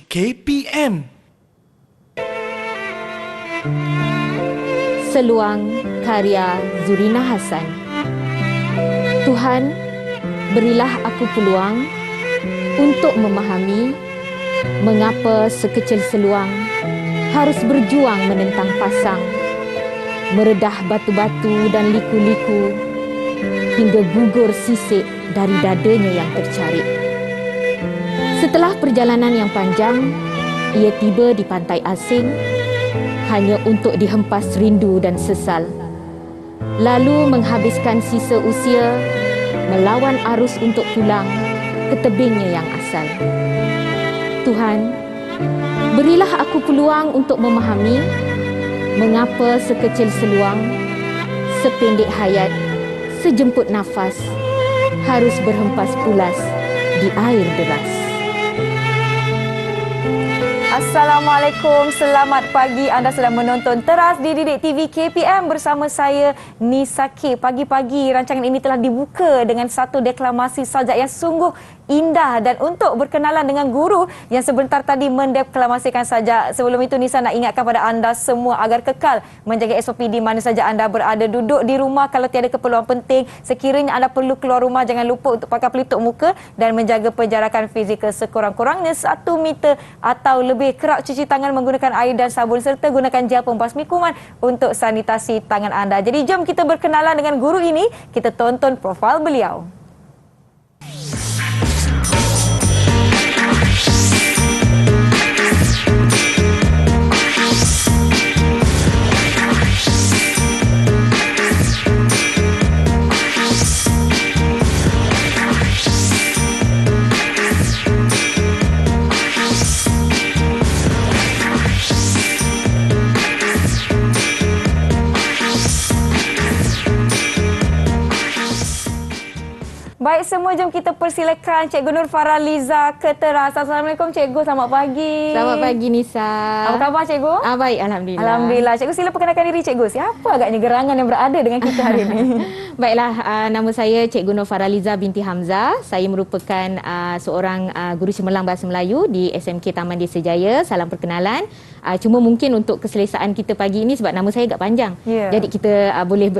KPM. Seluang karya Zurina Hassan. Tuhan, berilah aku peluang untuk memahami mengapa sekecil seluang harus berjuang menentang pasang, meredah batu-batu dan liku-liku hingga gugur sisik dari dadanya yang tercarik. Setelah perjalanan yang panjang, ia tiba di pantai asing hanya untuk dihempas rindu dan sesal. Lalu menghabiskan sisa usia melawan arus untuk pulang ke tebingnya yang asal. Tuhan, berilah aku peluang untuk memahami mengapa sekecil seluang, sependek hayat, sejemput nafas harus berhempas pulas di air deras. Assalamualaikum, selamat pagi. Anda sedang menonton Teras di Didik TV KPM bersama saya Nisa K. Pagi-pagi rancangan ini telah dibuka dengan satu deklamasi sajak yang sungguh indah, dan untuk berkenalan dengan guru yang sebentar tadi mendeklamasikan sajak. Sebelum itu, Nisa nak ingatkan pada anda semua agar kekal menjaga SOP di mana saja anda berada. Duduk di rumah kalau tiada keperluan penting. Sekiranya anda perlu keluar rumah, jangan lupa untuk pakai pelitup muka dan menjaga penjarakan fizikal sekurang-kurangnya 1 meter atau lebih. Kerap cuci tangan menggunakan air dan sabun serta gunakan gel pembasmi kuman untuk sanitasi tangan anda. Jadi jom kita berkenalan dengan guru ini. Kita tonton profil beliau. Baik semua, jom kita persilakan Cikgu Nur Faraliza ke teras. Assalamualaikum Cikgu, selamat pagi. Selamat pagi Nisa. Apa khabar Cikgu? Baik, Alhamdulillah. Alhamdulillah. Cikgu, sila perkenalkan diri Cikgu. Siapa agaknya gerangan yang berada dengan kita hari ini? Baiklah, nama saya Cikgu Nur Faraliza binti Hamzah. Saya merupakan seorang guru cemerlang Bahasa Melayu di SMK Taman Desa Jaya. Salam perkenalan. Cuma mungkin untuk keselesaan kita pagi ini sebab nama saya agak panjang. Yeah. Jadi kita boleh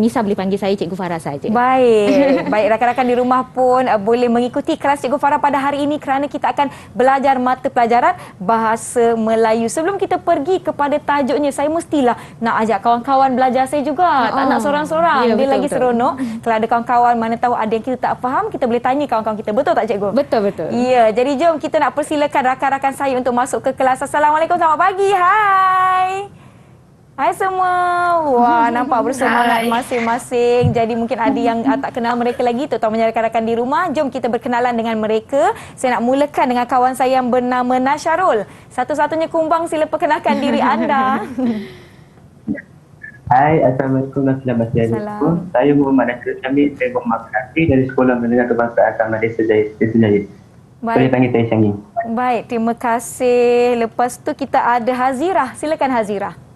Nisa boleh panggil saya Cikgu Farah saja. Baik. Baik, rakan-rakan di rumah pun boleh mengikuti kelas Cikgu Farah pada hari ini kerana kita akan belajar mata pelajaran Bahasa Melayu. Sebelum kita pergi kepada tajuknya, saya mestilah nak ajak kawan-kawan belajar saya juga. Tak nak seorang-seorang. Ya, Dia betul, lagi betul. seronok. Kalau ada kawan-kawan mana tahu ada yang kita tak faham, kita boleh tanya kawan-kawan kita. Betul tak Cikgu? Betul. Ya, jadi jom kita nak persilakan rakan-rakan saya untuk masuk ke kelas. Assalamualaikum, selamat pagi. Hai. Hai semua. Wah, nampak bersemangat masing-masing. Jadi mungkin ada yang tak kenal mereka lagi, terutama rakan-rakan di rumah. Jom kita berkenalan dengan mereka. Saya nak mulakan dengan kawan saya yang bernama Nasyarul. Satu-satunya kumbang, sila perkenalkan diri anda. Hai, Assalamualaikum warahmatullahi wabarakatuh. Saya Muhammad Nasir Syamil, saya Muhammad Nasir dari Sekolah Menengah Kebangsaan Taman Desa Jaya. Boleh panggil saya Syamil. Baik, terima kasih. Lepas tu kita ada Hazirah. Silakan Hazirah.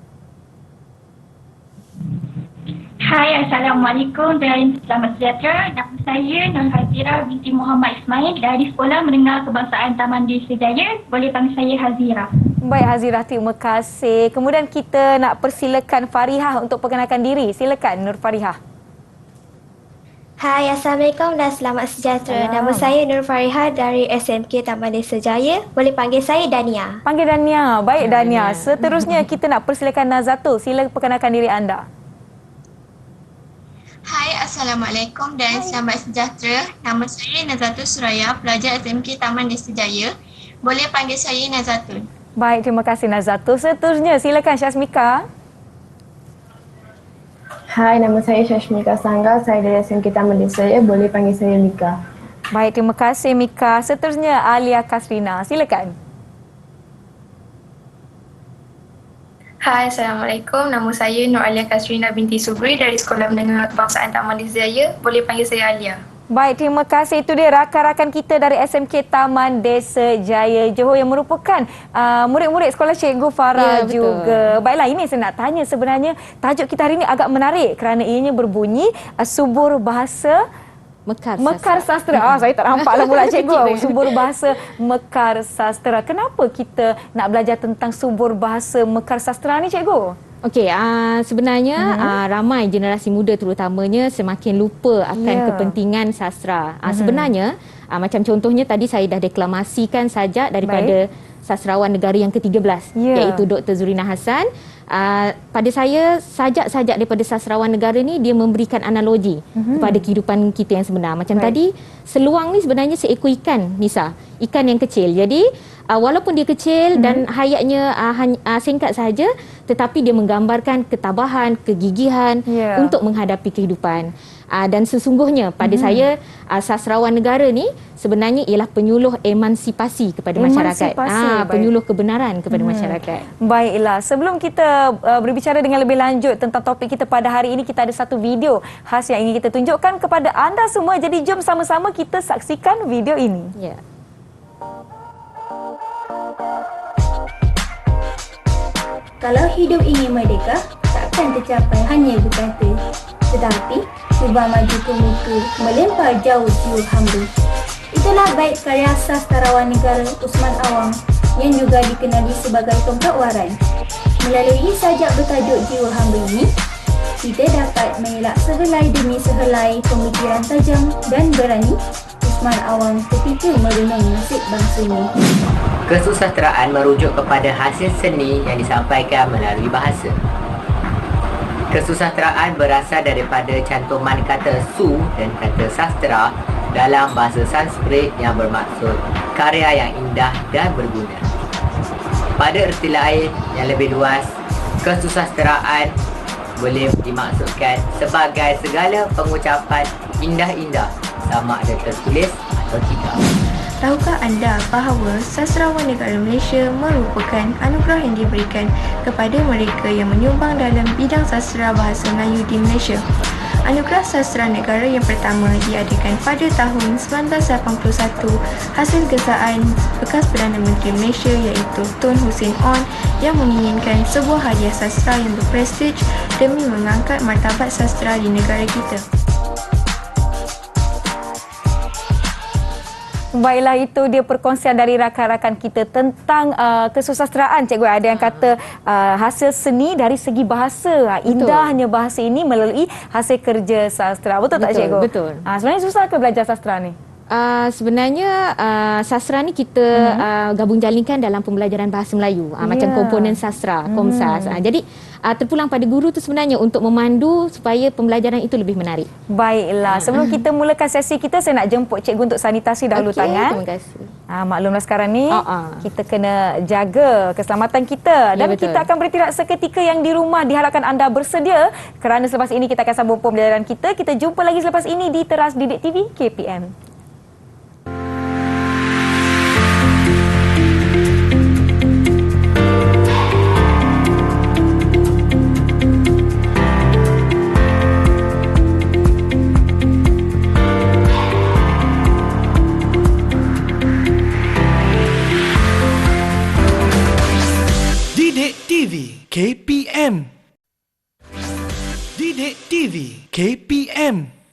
Hai, Assalamualaikum dan selamat sejahtera. Nama saya Nur Hazirah binti Muhammad Ismail dari Sekolah Menengah Kebangsaan Taman Desa Jaya. Boleh panggil saya Hazirah. Baik Hazirah, terima kasih. Kemudian kita nak persilakan Farihah untuk perkenalkan diri. Silakan Nur Farihah. Hai, Assalamualaikum dan selamat sejahtera. Nama saya Nur Farihah dari SMK Taman Desa Jaya. Boleh panggil saya Dania. Panggil Dania. Baik Dania. Seterusnya kita nak persilakan Nazatul. Sila perkenalkan diri anda. Hai, Assalamualaikum dan selamat sejahtera. Nama saya Nazatul Suraya, pelajar SMK Taman Desa Jaya. Boleh panggil saya Nazatul. Baik, terima kasih Nazatul. Seterusnya silakan Syazmika. Hai, nama saya Syazmika Sangga. Saya dari SMK Taman Desa Jaya. Boleh panggil saya Mika. Baik, terima kasih Mika. Seterusnya Alia Kasrina. Silakan. Hai, Assalamualaikum. Nama saya Nur Alia Kasrina binti Subri dari Sekolah Menengah Kebangsaan Taman Desa Jaya. Boleh panggil saya Alia. Baik, terima kasih. Itu dia rakan-rakan kita dari SMK Taman Desa Jaya Johor yang merupakan murid-murid sekolah Cikgu Farah juga. Baiklah, ini saya nak tanya, sebenarnya tajuk kita hari ini agak menarik kerana ianya berbunyi subur bahasa Mekar Sastra. Saya tak nampaklah pula cikgu. Subur bahasa Mekar Sastra. Kenapa kita nak belajar tentang subur bahasa Mekar Sastra ni cikgu? Okey, sebenarnya ramai generasi muda terutamanya semakin lupa akan kepentingan sastra. Sebenarnya macam contohnya tadi saya dah deklamasikan sajak daripada sastrawan negara yang ke-13 iaitu Dr. Zurina Hassan. Pada saya sajak-sajak daripada sastrawan negara ni dia memberikan analogi kepada kehidupan kita yang sebenar. Macam tadi seluang ni sebenarnya seekor ikan, Nisa. Ikan yang kecil. Jadi walaupun dia kecil dan hayatnya singkat sahaja, tetapi dia menggambarkan ketabahan, kegigihan untuk menghadapi kehidupan. Dan sesungguhnya pada saya sastrawan negara ni sebenarnya ialah penyuluh emansipasi kepada masyarakat. Penyuluh kebenaran kepada masyarakat. Baiklah, sebelum kita berbicara dengan lebih lanjut tentang topik kita pada hari ini, kita ada satu video khas yang ingin kita tunjukkan kepada anda semua. Jadi jom sama-sama kita saksikan video ini. Ya. Kalau hidup ini merdeka, takkan tercapai hanya berkata, tetapi cuba maju ke muka, melempar jauh jiwa hamba. Itulah bait karya sastrawan negara Usman Awang yang juga dikenali sebagai tongkat waran. Melalui sajak bertajuk Jiwa Hamba ini, kita dapat mengelak sehelai demi sehelai pemikiran tajam dan berani Usman Awang ketika merenung nasib bangsa ini. Kesusasteraan merujuk kepada hasil seni yang disampaikan melalui bahasa. Kesusasteraan berasal daripada cantuman kata su dan kata sastra dalam bahasa Sanskrit yang bermaksud karya yang indah dan berguna. Pada erti lain yang lebih luas, kesusasteraan boleh dimaksudkan sebagai segala pengucapan indah-indah sama ada tertulis atau tidak. Tahukah anda bahawa sastrawan negara Malaysia merupakan anugerah yang diberikan kepada mereka yang menyumbang dalam bidang sastra bahasa Melayu di Malaysia? Anugerah Sastra Negara yang pertama diadakan pada tahun 1981 hasil gesaan bekas Perdana Menteri Malaysia iaitu Tun Hussein Onn yang menginginkan sebuah hadiah sastra yang berprestij demi mengangkat martabat sastra di negara kita. Baiklah, itu dia perkongsian dari rakan-rakan kita tentang kesusasteraan. Cikgu, ada yang kata hasil seni dari segi bahasa. Indahnya bahasa ini melalui hasil kerja sastra. Betul tak cikgu? Betul. Sebenarnya susah ke belajar sastra ni? Sebenarnya sastra ni kita gabung jalinkan dalam pembelajaran bahasa Melayu. Macam komponen sastra, Komsas. Jadi terpulang pada guru tu sebenarnya untuk memandu supaya pembelajaran itu lebih menarik. Baiklah, sebelum kita mulakan sesi kita, saya nak jemput cikgu untuk sanitasi dahulu tangan. Terima kasih. Maklumlah sekarang ni kita kena jaga keselamatan kita dan kita akan beristirahat seketika. Yang di rumah diharapkan anda bersedia kerana selepas ini kita akan sambung pembelajaran kita. Kita jumpa lagi selepas ini di Teras Didik TV KPM. KPM. Didik TV KPM.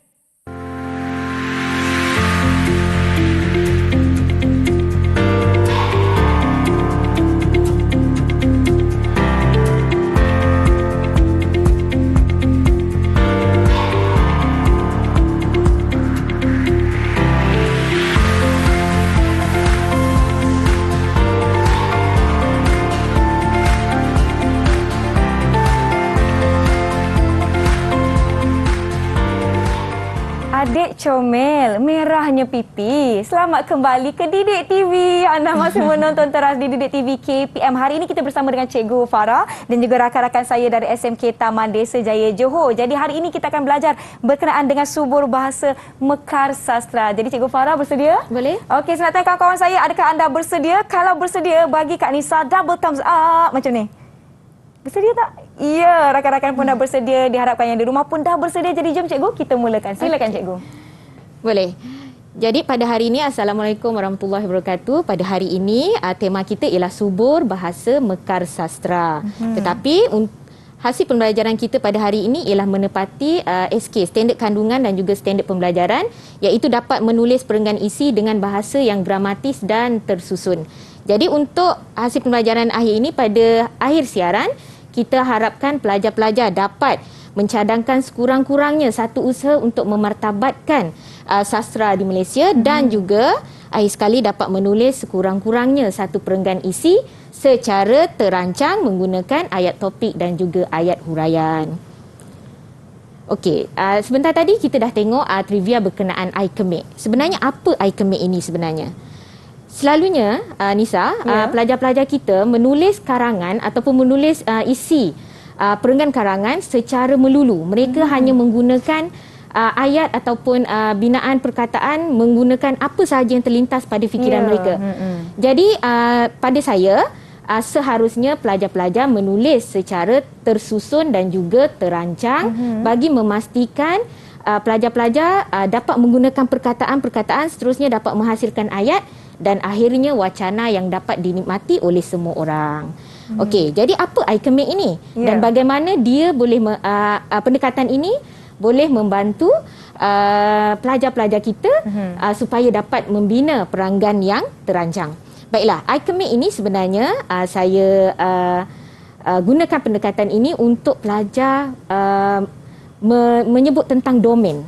Adik comel, merahnya pipi. Selamat kembali ke Didik TV. Anda masih menonton teras di Didik TV KPM. Hari ini kita bersama dengan Cikgu Farah dan juga rakan-rakan saya dari SMK Taman Desa Jaya Johor. Jadi hari ini kita akan belajar berkenaan dengan subur bahasa Mekar Sastra. Jadi Cikgu Farah bersedia? Boleh. Okey, saya nak tanya kawan-kawan saya, adakah anda bersedia? Kalau bersedia, bagi Kak Nisa double thumbs up macam ni. Bersedia tak? Ya, rakan-rakan pun dah bersedia. Diharapkan yang di rumah pun dah bersedia. Jadi jom cikgu, kita mulakan. Silakan cikgu. Boleh. Jadi pada hari ini, Assalamualaikum warahmatullahi wabarakatuh. Pada hari ini, tema kita ialah subur bahasa Mekar Sastra. Tetapi hasil pembelajaran kita pada hari ini ialah menepati SK, standard kandungan dan juga standard pembelajaran, iaitu dapat menulis perenggan isi dengan bahasa yang gramatis dan tersusun. Jadi untuk hasil pembelajaran akhir ini, pada akhir siaran, kita harapkan pelajar-pelajar dapat mencadangkan sekurang-kurangnya satu usaha untuk memartabatkan sastra di Malaysia dan juga akhir sekali dapat menulis sekurang-kurangnya satu perenggan isi secara terancang menggunakan ayat topik dan juga ayat huraian. Okey, sebentar tadi kita dah tengok trivia berkenaan iKemik. Sebenarnya apa iKemik ini sebenarnya? Selalunya, Nisa, pelajar-pelajar kita menulis karangan ataupun menulis isi perenggan karangan secara melulu. Mereka hanya menggunakan ayat ataupun binaan perkataan menggunakan apa sahaja yang terlintas pada fikiran mereka. Jadi pada saya seharusnya pelajar-pelajar menulis secara tersusun dan juga terancang bagi memastikan pelajar-pelajar dapat menggunakan perkataan-perkataan, seterusnya dapat menghasilkan ayat dan akhirnya wacana yang dapat dinikmati oleh semua orang. Okey, jadi apa iKemik ini dan bagaimana dia boleh pendekatan ini boleh membantu pelajar-pelajar kita supaya dapat membina peranggan yang terancang. Baiklah, iKemik ini sebenarnya saya gunakan pendekatan ini untuk pelajar menyebut tentang domain.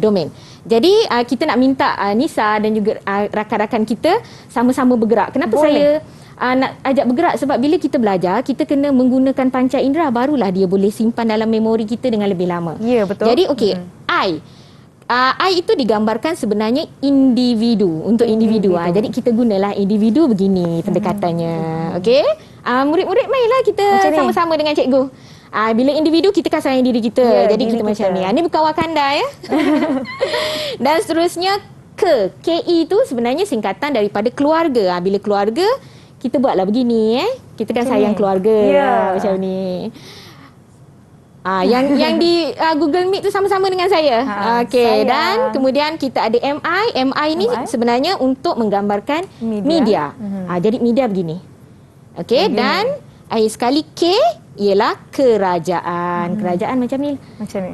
Domain. Jadi kita nak minta Nisa dan juga rakan-rakan kita sama-sama bergerak. Kenapa saya nak ajak bergerak? Sebab bila kita belajar, kita kena menggunakan panca indera, barulah dia boleh simpan dalam memori kita dengan lebih lama. Ya, betul. Jadi okey, I itu digambarkan sebenarnya individu, untuk individu. Jadi kita gunalah individu begini pendekatannya. Okey? Murid-murid mainlah kita sama-sama dengan cikgu. Bila individu, kita kan sayang diri kita. Jadi kita macam ni. Ini bukan Wakanda ya. Dan seterusnya KI itu sebenarnya singkatan daripada keluarga. Bila keluarga, kita buatlah begini kita kan sayang keluarga macam ni. Yang di Google Meet tu sama-sama dengan saya. Okey, dan kemudian kita ada MI ni sebenarnya untuk menggambarkan media. Jadi media begini. Okey, dan akhir sekali K ialah kerajaan. Kerajaan macam ni.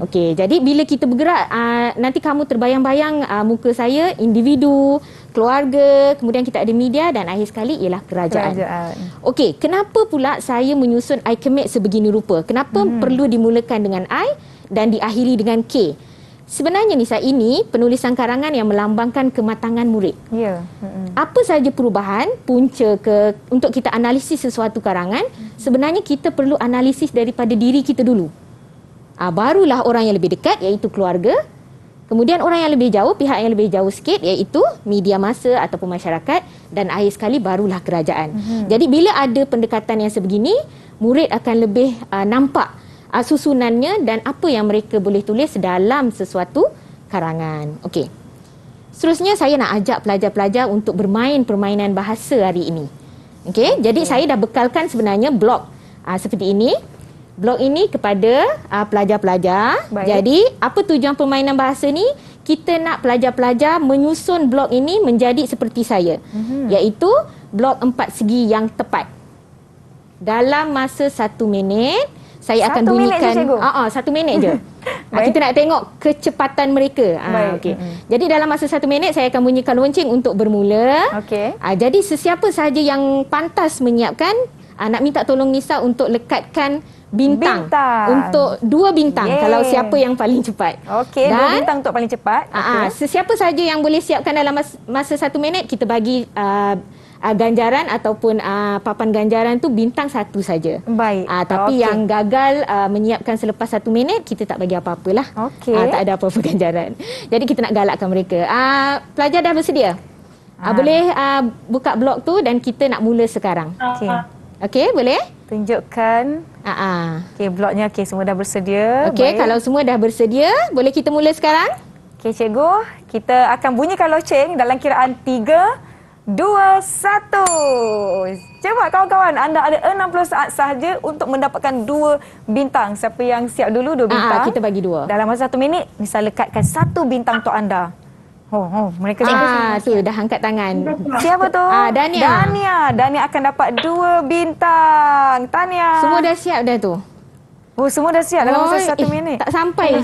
Okey, jadi bila kita bergerak, nanti kamu terbayang-bayang muka saya, individu, keluarga, kemudian kita ada media dan akhir sekali ialah kerajaan. Okey, kenapa pula saya menyusun iKemik sebegini rupa? Kenapa perlu dimulakan dengan I dan diakhiri dengan K? Sebenarnya Nisa, ini penulisan karangan yang melambangkan kematangan murid. Apa sahaja perubahan punca untuk kita analisis sesuatu karangan, sebenarnya kita perlu analisis daripada diri kita dulu. Barulah orang yang lebih dekat, iaitu keluarga. Kemudian orang yang lebih jauh, pihak yang lebih jauh sikit, iaitu media massa ataupun masyarakat, dan akhir sekali barulah kerajaan. Jadi bila ada pendekatan yang sebegini, murid akan lebih nampak susunannya dan apa yang mereka boleh tulis dalam sesuatu karangan. Okey. Seterusnya saya nak ajak pelajar-pelajar untuk bermain permainan bahasa hari ini. Okey, jadi saya dah bekalkan sebenarnya blok seperti ini. Blok ini kepada pelajar-pelajar. Jadi, apa tujuan permainan bahasa ni? Kita nak pelajar-pelajar menyusun blok ini menjadi seperti saya. Iaitu blok 4 segi yang tepat. Dalam masa 1 minit, saya akan bunyikan 1 minit je. Kita nak tengok kecepatan mereka. Okay. Jadi dalam masa 1 minit saya akan bunyikan lonceng untuk bermula. Jadi sesiapa sahaja yang pantas menyiapkan, nak minta tolong Nisa untuk lekatkan bintang. Untuk 2 bintang kalau siapa yang paling cepat. Okey, 2 bintang untuk paling cepat. Sesiapa sahaja yang boleh siapkan dalam masa 1 minit, kita bagi ganjaran ataupun papan ganjaran tu bintang 1 saja. Tapi yang gagal menyiapkan selepas 1 minit, kita tak bagi apa-apalah. Tak ada apa-apa ganjaran. Jadi kita nak galakkan mereka. Pelajar dah bersedia? Boleh buka blok tu dan kita nak mula sekarang. Okey, boleh? Tunjukkan. Okey, bloknya semua dah bersedia. Okey, kalau semua dah bersedia, boleh kita mula sekarang? Okey, cikgu, kita akan bunyikan loceng dalam kiraan 3, 2, 1. Cepat kawan-kawan, anda ada 60 saat sahaja untuk mendapatkan 2 bintang. Siapa yang siap dulu 2 bintang? Kita bagi 2. Dalam masa 1 minit, Nisa lekatkan 1 bintang untuk anda. Mereka tu dah angkat tangan. Siapa tu? Dania. Dania akan dapat 2 bintang. Tania. Semua dah siap dah tu? Oh, semua dah siap dalam masa 1 minit. Tak sampai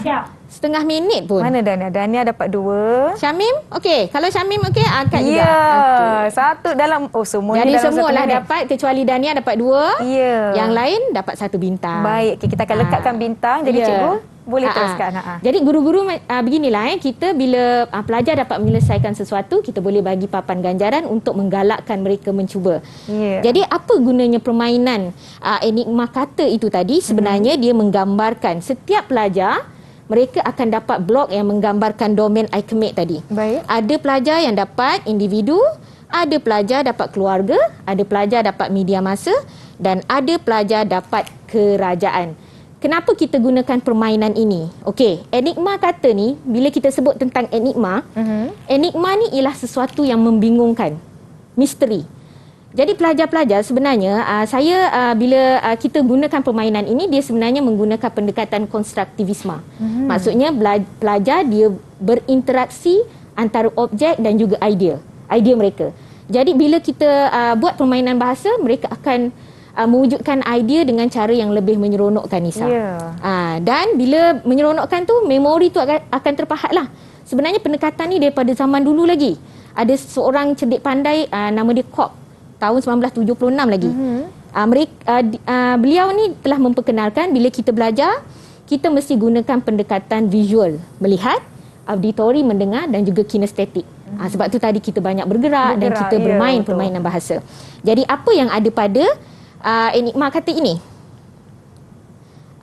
setengah minit pun. Mana Dania? Dania dapat 2. Syamim, okey. Kalau Syamim okey, angkat juga. Ya, Okey. satu dalam semua Jadi ni dalam semua 1 lah minit. dapat kecuali Dania dapat 2. Ya. Yang lain dapat 1 bintang. Baik, okay, kita akan lekatkan bintang. Jadi Ya. cikgu boleh teruskan. Jadi guru-guru beginilah kita bila pelajar dapat menyelesaikan sesuatu, kita boleh bagi papan ganjaran untuk menggalakkan mereka mencuba. Ya. Jadi apa gunanya permainan enigma kata itu tadi? Sebenarnya dia menggambarkan setiap pelajar mereka akan dapat blok yang menggambarkan domain ICMED tadi. Baik. Ada pelajar yang dapat individu, ada pelajar dapat keluarga, ada pelajar dapat media massa dan ada pelajar dapat kerajaan. Kenapa kita gunakan permainan ini? Okey, enigma kata ni, bila kita sebut tentang enigma, enigma ni ialah sesuatu yang membingungkan, misteri. Jadi pelajar-pelajar sebenarnya bila kita gunakan permainan ini, dia sebenarnya menggunakan pendekatan konstruktivisme. Maksudnya pelajar dia berinteraksi antara objek dan juga idea mereka. Jadi bila kita buat permainan bahasa, mereka akan mewujudkan idea dengan cara yang lebih menyeronokkan, Nisa. Dan bila menyeronokkan tu, memori tu akan terpahatlah. Sebenarnya pendekatan ni daripada zaman dulu lagi. Ada seorang cerdik pandai nama dia Cobb, tahun 1976 lagi. Beliau ni telah memperkenalkan bila kita belajar, kita mesti gunakan pendekatan visual, melihat, auditori mendengar dan juga kinestetik. Sebab tu tadi kita banyak bergerak dan kita bermain permainan bahasa. Jadi apa yang ada pada enigma kata ini?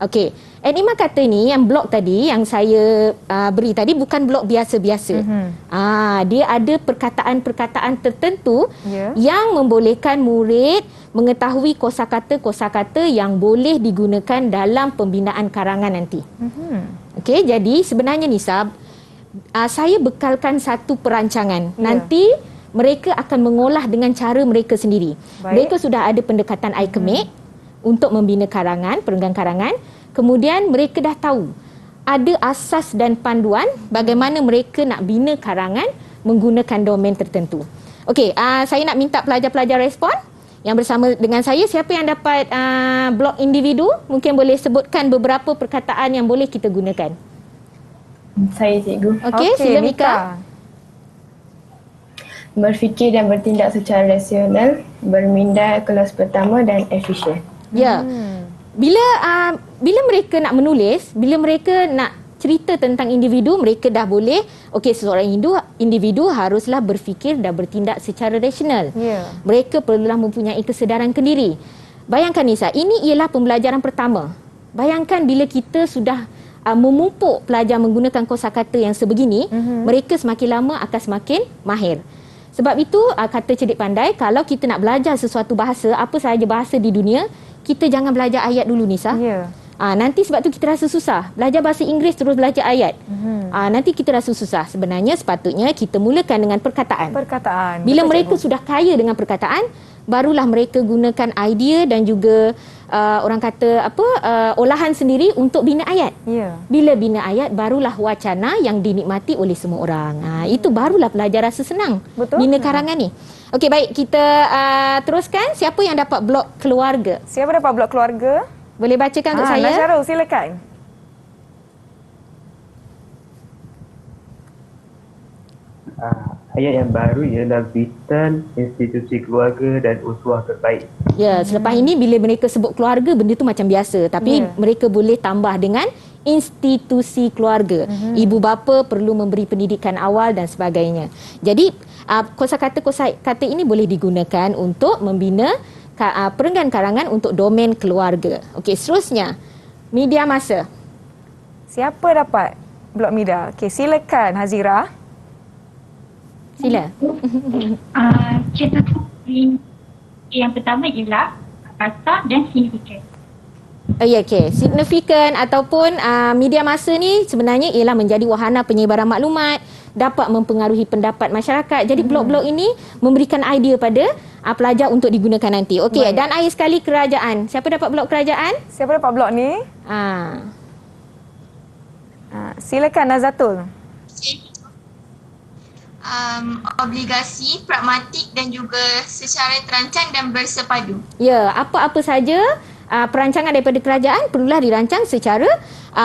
Okey, enigma kata ni yang blok tadi yang saya beri tadi bukan blok biasa-biasa. Dia ada perkataan-perkataan tertentu yang membolehkan murid mengetahui kosakata-kosakata yang boleh digunakan dalam pembinaan karangan nanti. Okey, jadi sebenarnya Nisa, saya bekalkan satu perancangan. Nanti mereka akan mengolah dengan cara mereka sendiri. Mereka sudah ada pendekatan ICMED untuk membina karangan, perenggan karangan. Kemudian mereka dah tahu ada asas dan panduan bagaimana mereka nak bina karangan menggunakan domain tertentu. Okey, saya nak minta pelajar-pelajar respon. Yang bersama dengan saya, siapa yang dapat blok individu, mungkin boleh sebutkan beberapa perkataan yang boleh kita gunakan. Saya cikgu. Okey, sila Mika. Berfikir dan bertindak secara rasional, berminda kelas pertama dan efisien. Ya. Bila mereka nak menulis, bila mereka nak cerita tentang individu, mereka dah boleh, okey, seseorang individu haruslah berfikir dan bertindak secara rasional. Mereka perlulah mempunyai kesedaran kendiri. Bayangkan Nisa, ini ialah pembelajaran pertama. Bayangkan bila kita sudah memupuk pelajar menggunakan kosakata yang sebegini, mereka semakin lama akan semakin mahir. Sebab itu, kata cerdik pandai, kalau kita nak belajar sesuatu bahasa, apa sahaja bahasa di dunia, kita jangan belajar ayat dulu, Nisa. Nanti sebab tu kita rasa susah. Belajar bahasa Inggeris terus belajar ayat. Nanti kita rasa susah. Sebenarnya sepatutnya kita mulakan dengan perkataan. Bila mereka sudah kaya dengan perkataan, barulah mereka gunakan idea dan juga orang kata olahan sendiri untuk bina ayat. Bila bina ayat, barulah wacana yang dinikmati oleh semua orang. Itu barulah pelajar rasa senang bina karangan ni. Okey, baik, kita teruskan. Siapa yang dapat blok keluarga? Siapa dapat blok keluarga? Boleh bacakan untuk saya? Nasyarul, silakan. Ayat yang baru ialah vital, institusi keluarga dan uswah terbaik. Ya, selepas ini bila mereka sebut keluarga, benda tu macam biasa. Tapi mereka boleh tambah dengan institusi keluarga. Ibu bapa perlu memberi pendidikan awal dan sebagainya. Jadi, kosakata-kosakata ini boleh digunakan untuk membina perenggan karangan untuk domain keluarga. Okey, seterusnya, media massa. Siapa dapat blok media? Okey, silakan Hazira. Sila. Cerita yang pertama ialah kata dan signifikan. Okey, signifikan ataupun media massa ni sebenarnya ialah menjadi wahana penyebaran maklumat, dapat mempengaruhi pendapat masyarakat. Jadi blok-blok ini memberikan idea pada pelajar untuk digunakan nanti. Okey, dan akhir sekali kerajaan. Siapa dapat blok kerajaan? Siapa dapat blok ni? Silakan Nazatul. Obligasi, pragmatik dan juga secara terancang dan bersepadu. Ya, apa-apa saja perancangan daripada kerajaan perlulah dirancang secara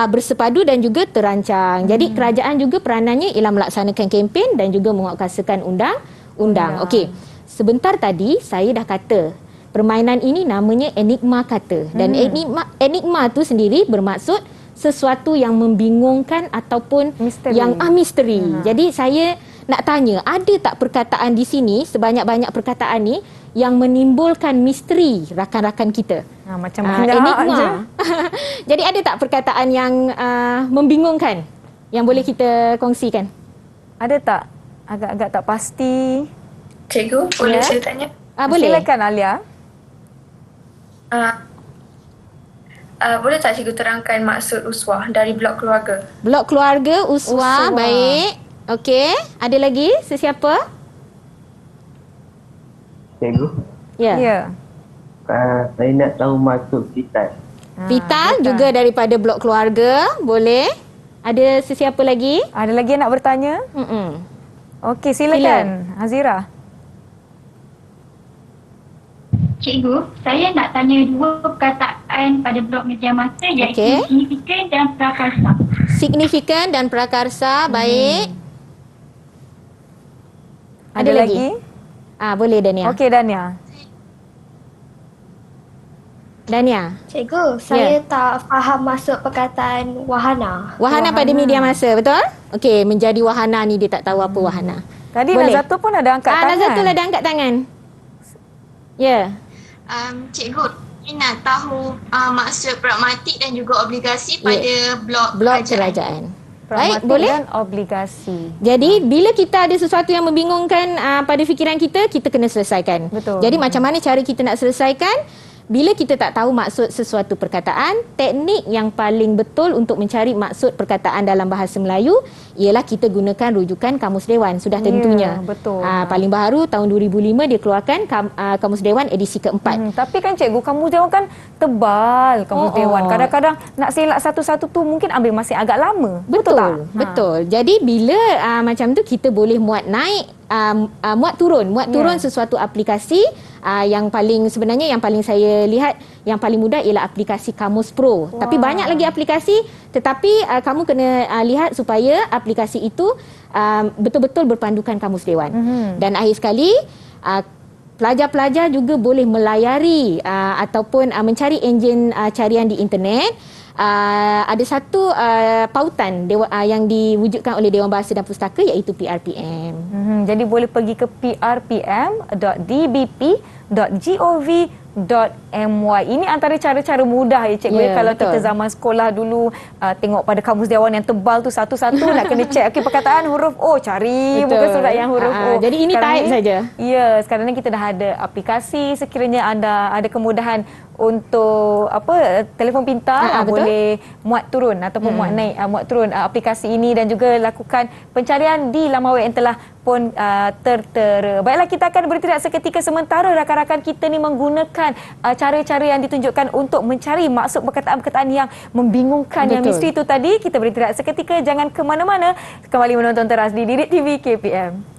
bersepadu dan juga terancang. Jadi kerajaan juga peranannya ialah melaksanakan kempen dan juga menguatkuasakan undang-undang. Okey. Sebentar tadi saya dah kata permainan ini namanya enigma kata dan enigma tu sendiri bermaksud sesuatu yang membingungkan ataupun misteri. Jadi saya nak tanya, ada tak perkataan di sini, sebanyak-banyak perkataan ni yang menimbulkan misteri rakan-rakan kita? Macam banyak enigma. je. Jadi ada tak perkataan yang membingungkan yang boleh kita kongsikan? Ada tak? Agak-agak tak pasti. Cikgu, boleh saya tanya? Boleh. Silakan Alia. Boleh tak cikgu terangkan maksud uswah dari blok keluarga? Blok keluarga, uswah. Baik. Okey, ada lagi sesiapa? Cikgu, Ya. saya nak tahu maksud vital. Vital juga daripada blok keluarga. Boleh. Ada sesiapa lagi? Ada lagi yang nak bertanya? Okey, silakan. Hazira. Cikgu, saya nak tanya dua perkataan pada blok media masa iaitu signifikan dan prakarsa. Signifikan dan prakarsa, baik. Ada lagi? Boleh Dania. Okey Dania. Cikgu, saya tak faham maksud perkataan wahana. Wahana pada media masa, betul? Okey, menjadi wahana ni dia tak tahu apa wahana. Tadi Nazatul pun ada angkat tangan. Nazatul ada angkat tangan. Ya. Cikgu, saya nak tahu maksud pragmatik dan juga obligasi pada blok kerajaan. Baik, boleh. Dan obligasi. Jadi bila kita ada sesuatu yang membingungkan pada fikiran kita, kita kena selesaikan. Betul. Jadi macam mana cara kita nak selesaikan? Bila kita tak tahu maksud sesuatu perkataan, teknik yang paling betul untuk mencari maksud perkataan dalam bahasa Melayu ialah kita gunakan rujukan Kamus Dewan. Sudah tentunya. Betul. Paling baru tahun 2005 dia keluarkan Kamus Dewan edisi keempat. Tapi kan cikgu, Kamus Dewan kan tebal Kamus Dewan. Kadang-kadang nak selak satu-satu tu mungkin ambil masa agak lama. Betul tak? Betul. Jadi bila macam tu kita boleh muat naik, muat turun sesuatu aplikasi. Yang paling saya lihat yang paling mudah ialah aplikasi Kamus Pro. Tapi banyak lagi aplikasi, tetapi kamu kena lihat supaya aplikasi itu betul-betul berpandukan Kamus Dewan. Dan akhir sekali pelajar-pelajar juga boleh melayari ataupun mencari enjin carian di internet. Ada satu pautan yang diwujudkan oleh Dewan Bahasa dan Pustaka iaitu PRPM. Jadi boleh pergi ke prpm.dbp.gov.my. Ini antara cara-cara mudah ya cikgu. Kalau kita zaman sekolah dulu tengok pada Kamus Dewan yang tebal tu satu-satu nak kena check. Okey, perkataan huruf O, cari muka surat yang huruf O. Jadi ini type saja. Ya, sekarang ni kita dah ada aplikasi. Sekiranya anda ada kemudahan untuk telefon pintar, boleh muat turun ataupun muat naik, muat turun aplikasi ini dan juga lakukan pencarian di laman web yang telah pun tertera. Baiklah, kita akan berhenti seketika sementara rakan-rakan kita ni menggunakan cara-cara yang ditunjukkan untuk mencari maksud perkataan-perkataan yang membingungkan, yang misteri itu tadi. Kita berhenti seketika, jangan ke mana-mana. Kembali menonton teras di Didik TV KPM.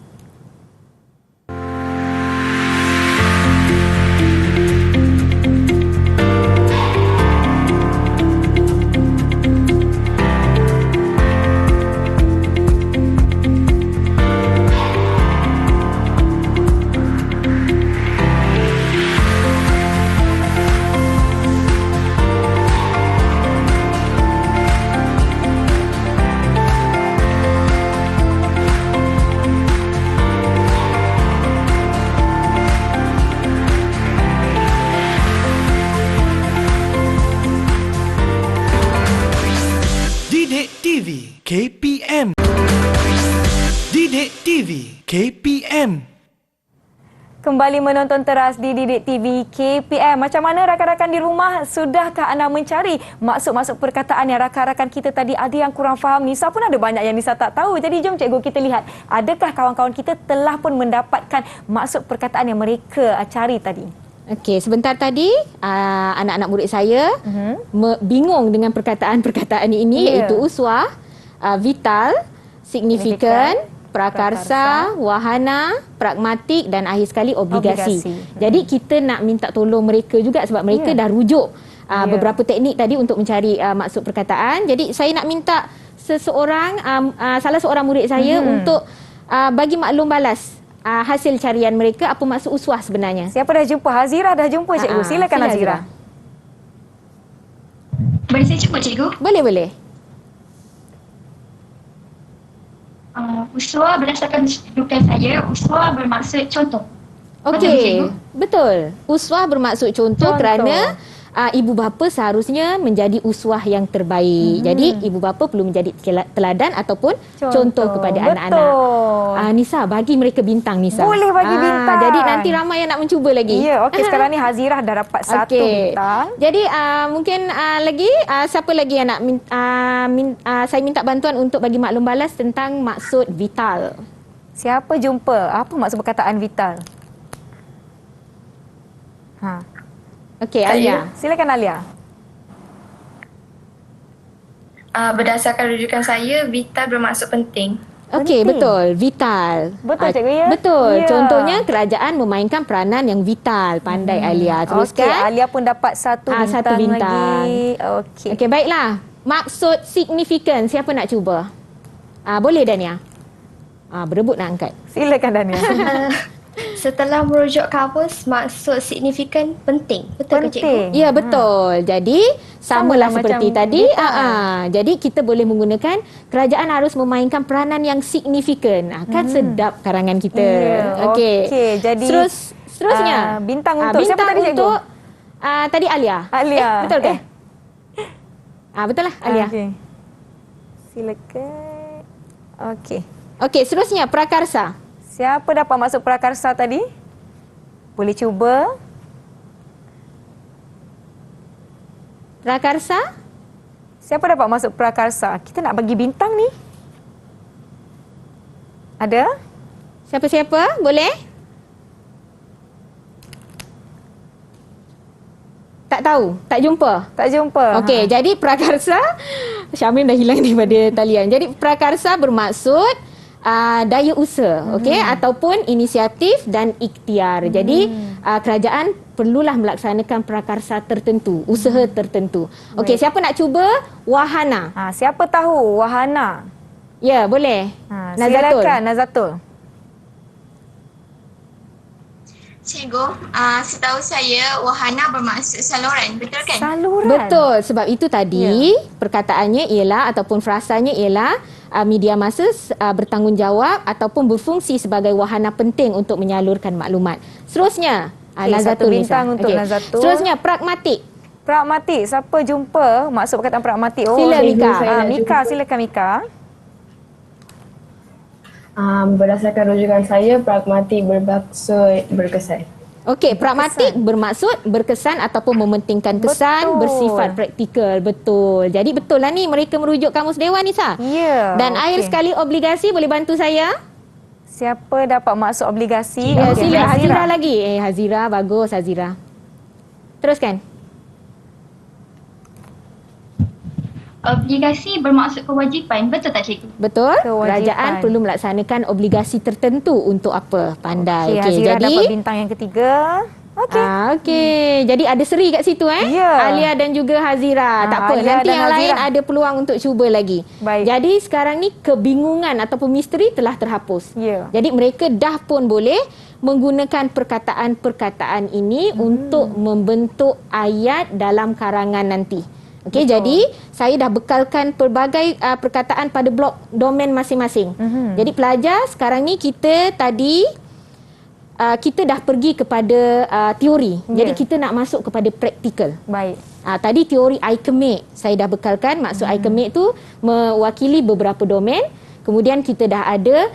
KPM. Didik TV KPM. Kembali menonton teras di Didik TV KPM. Macam mana rakan-rakan di rumah? Sudahkah anda mencari maksud-maksud perkataan yang rakan-rakan kita tadi ada yang kurang faham? Nisa pun ada banyak yang Nisa tak tahu. Jadi jom cikgu kita lihat, adakah kawan-kawan kita telah pun mendapatkan maksud perkataan yang mereka cari tadi? Okey, sebentar tadi anak-anak murid saya bingung dengan perkataan-perkataan ini iaitu uswah, vital, signifikan, prakarsa, wahana, pragmatik dan akhir sekali obligasi. Jadi kita nak minta tolong mereka juga sebab mereka dah rujuk beberapa teknik tadi untuk mencari maksud perkataan. Jadi saya nak minta salah seorang murid saya untuk bagi maklum balas hasil carian mereka, apa maksud uswah sebenarnya. Siapa dah jumpa? Hazira dah jumpa cikgu. Silakan Hazira. Boleh saya cuba cikgu? Boleh. Uswah berdasarkan dudukan saya, uswah bermaksud contoh. Okey, betul. Uswah bermaksud contoh kerana ibu bapa seharusnya menjadi uswah yang terbaik. Jadi ibu bapa perlu menjadi teladan ataupun contoh kepada anak-anak. Nisa, bagi mereka bintang, Nisa. Boleh bagi bintang. Jadi nanti ramai yang nak mencuba lagi. Ya, okey, sekarang ni Hazirah dah dapat satu bintang. Jadi mungkin lagi siapa lagi yang nak saya minta bantuan untuk bagi maklum balas tentang maksud vital. Siapa jumpa? Apa maksud perkataan vital? Okey, Alia. Silakan Alia. Berdasarkan rujukan saya, vital bermaksud penting. Okey, betul. Vital. Betul cikgu ya? Betul. Ya. Contohnya kerajaan memainkan peranan yang vital. Pandai Alia. Teruskan. Okey, Alia pun dapat satu bintang lagi. Okey, baiklah. Maksud signifikan. Siapa nak cuba? Boleh Dania? Berebut nak angkat. Silakan Dania. Setelah merujuk kamus, maksud signifikan penting. Betul ke cikgu? Ya, betul. Jadi samalah seperti tadi. Jadi kita boleh menggunakan kerajaan harus memainkan peranan yang signifikan. Kan sedap karangan kita. Okey. Jadi seterusnya bintang untuk siapa tadi cikgu? Tadi Alia. Betul ke? Betul lah Alia. Silakan. Okey, seterusnya prakarsa. Siapa dapat maksud prakarsa tadi? Boleh cuba. Prakarsa? Siapa dapat maksud prakarsa? Kita nak bagi bintang ni. Ada? Siapa-siapa? Boleh? Tak tahu? Tak jumpa? Tak jumpa. Okey, jadi prakarsa, Syamrin dah hilang daripada talian. Jadi prakarsa bermaksud daya usaha, ataupun inisiatif dan ikhtiar. Jadi kerajaan perlulah melaksanakan prakarsa tertentu, usaha tertentu. Okey, siapa nak cuba wahana? Siapa tahu wahana? Ya, boleh. Silakan Nazatul. Cikgu, setahu saya wahana bermaksud saluran, betul kan? Saluran. Betul, sebab itu tadi perkataannya ialah ataupun frasanya ialah media masa bertanggungjawab ataupun berfungsi sebagai wahana penting untuk menyalurkan maklumat. Seterusnya, satu Nazatul bintang untuk Nazatul. Seterusnya, pragmatik. Pragmatik, siapa jumpa maksud perkataan pragmatik? Sila Mika. Mika, silakan Mika. Berdasarkan rujukan saya, pragmatik bermaksud berkesan. Okey, pragmatik bermaksud berkesan ataupun mementingkan kesan, bersifat praktikal. Betul. Jadi betul lah ni mereka merujuk kamus Dewan, Nisa. Ya. Dan akhir sekali obligasi, boleh bantu saya? Siapa dapat maksud obligasi? Sila Hazira lagi. Hazira, bagus Hazira. Teruskan. Obligasi bermaksud kewajipan, betul tak cikgu? Betul. Kerajaan perlu melaksanakan obligasi tertentu untuk apa? Pandai. Hazira dapat bintang yang ketiga. Okey. Jadi ada seri kat situ Alia dan juga Hazira. Tak apa, nanti yang lain ada peluang untuk cuba lagi. Baik. Jadi sekarang ni kebingungan ataupun misteri telah terhapus. Jadi mereka dah pun boleh menggunakan perkataan-perkataan ini untuk membentuk ayat dalam karangan nanti. Okey, jadi saya dah bekalkan pelbagai perkataan pada blok domen masing-masing. Jadi pelajar, sekarang ni kita dah pergi kepada teori. Jadi kita nak masuk kepada praktikal. Baik. Tadi teori Icomate saya dah bekalkan. Maksud Icomate tu mewakili beberapa domen. Kemudian kita dah ada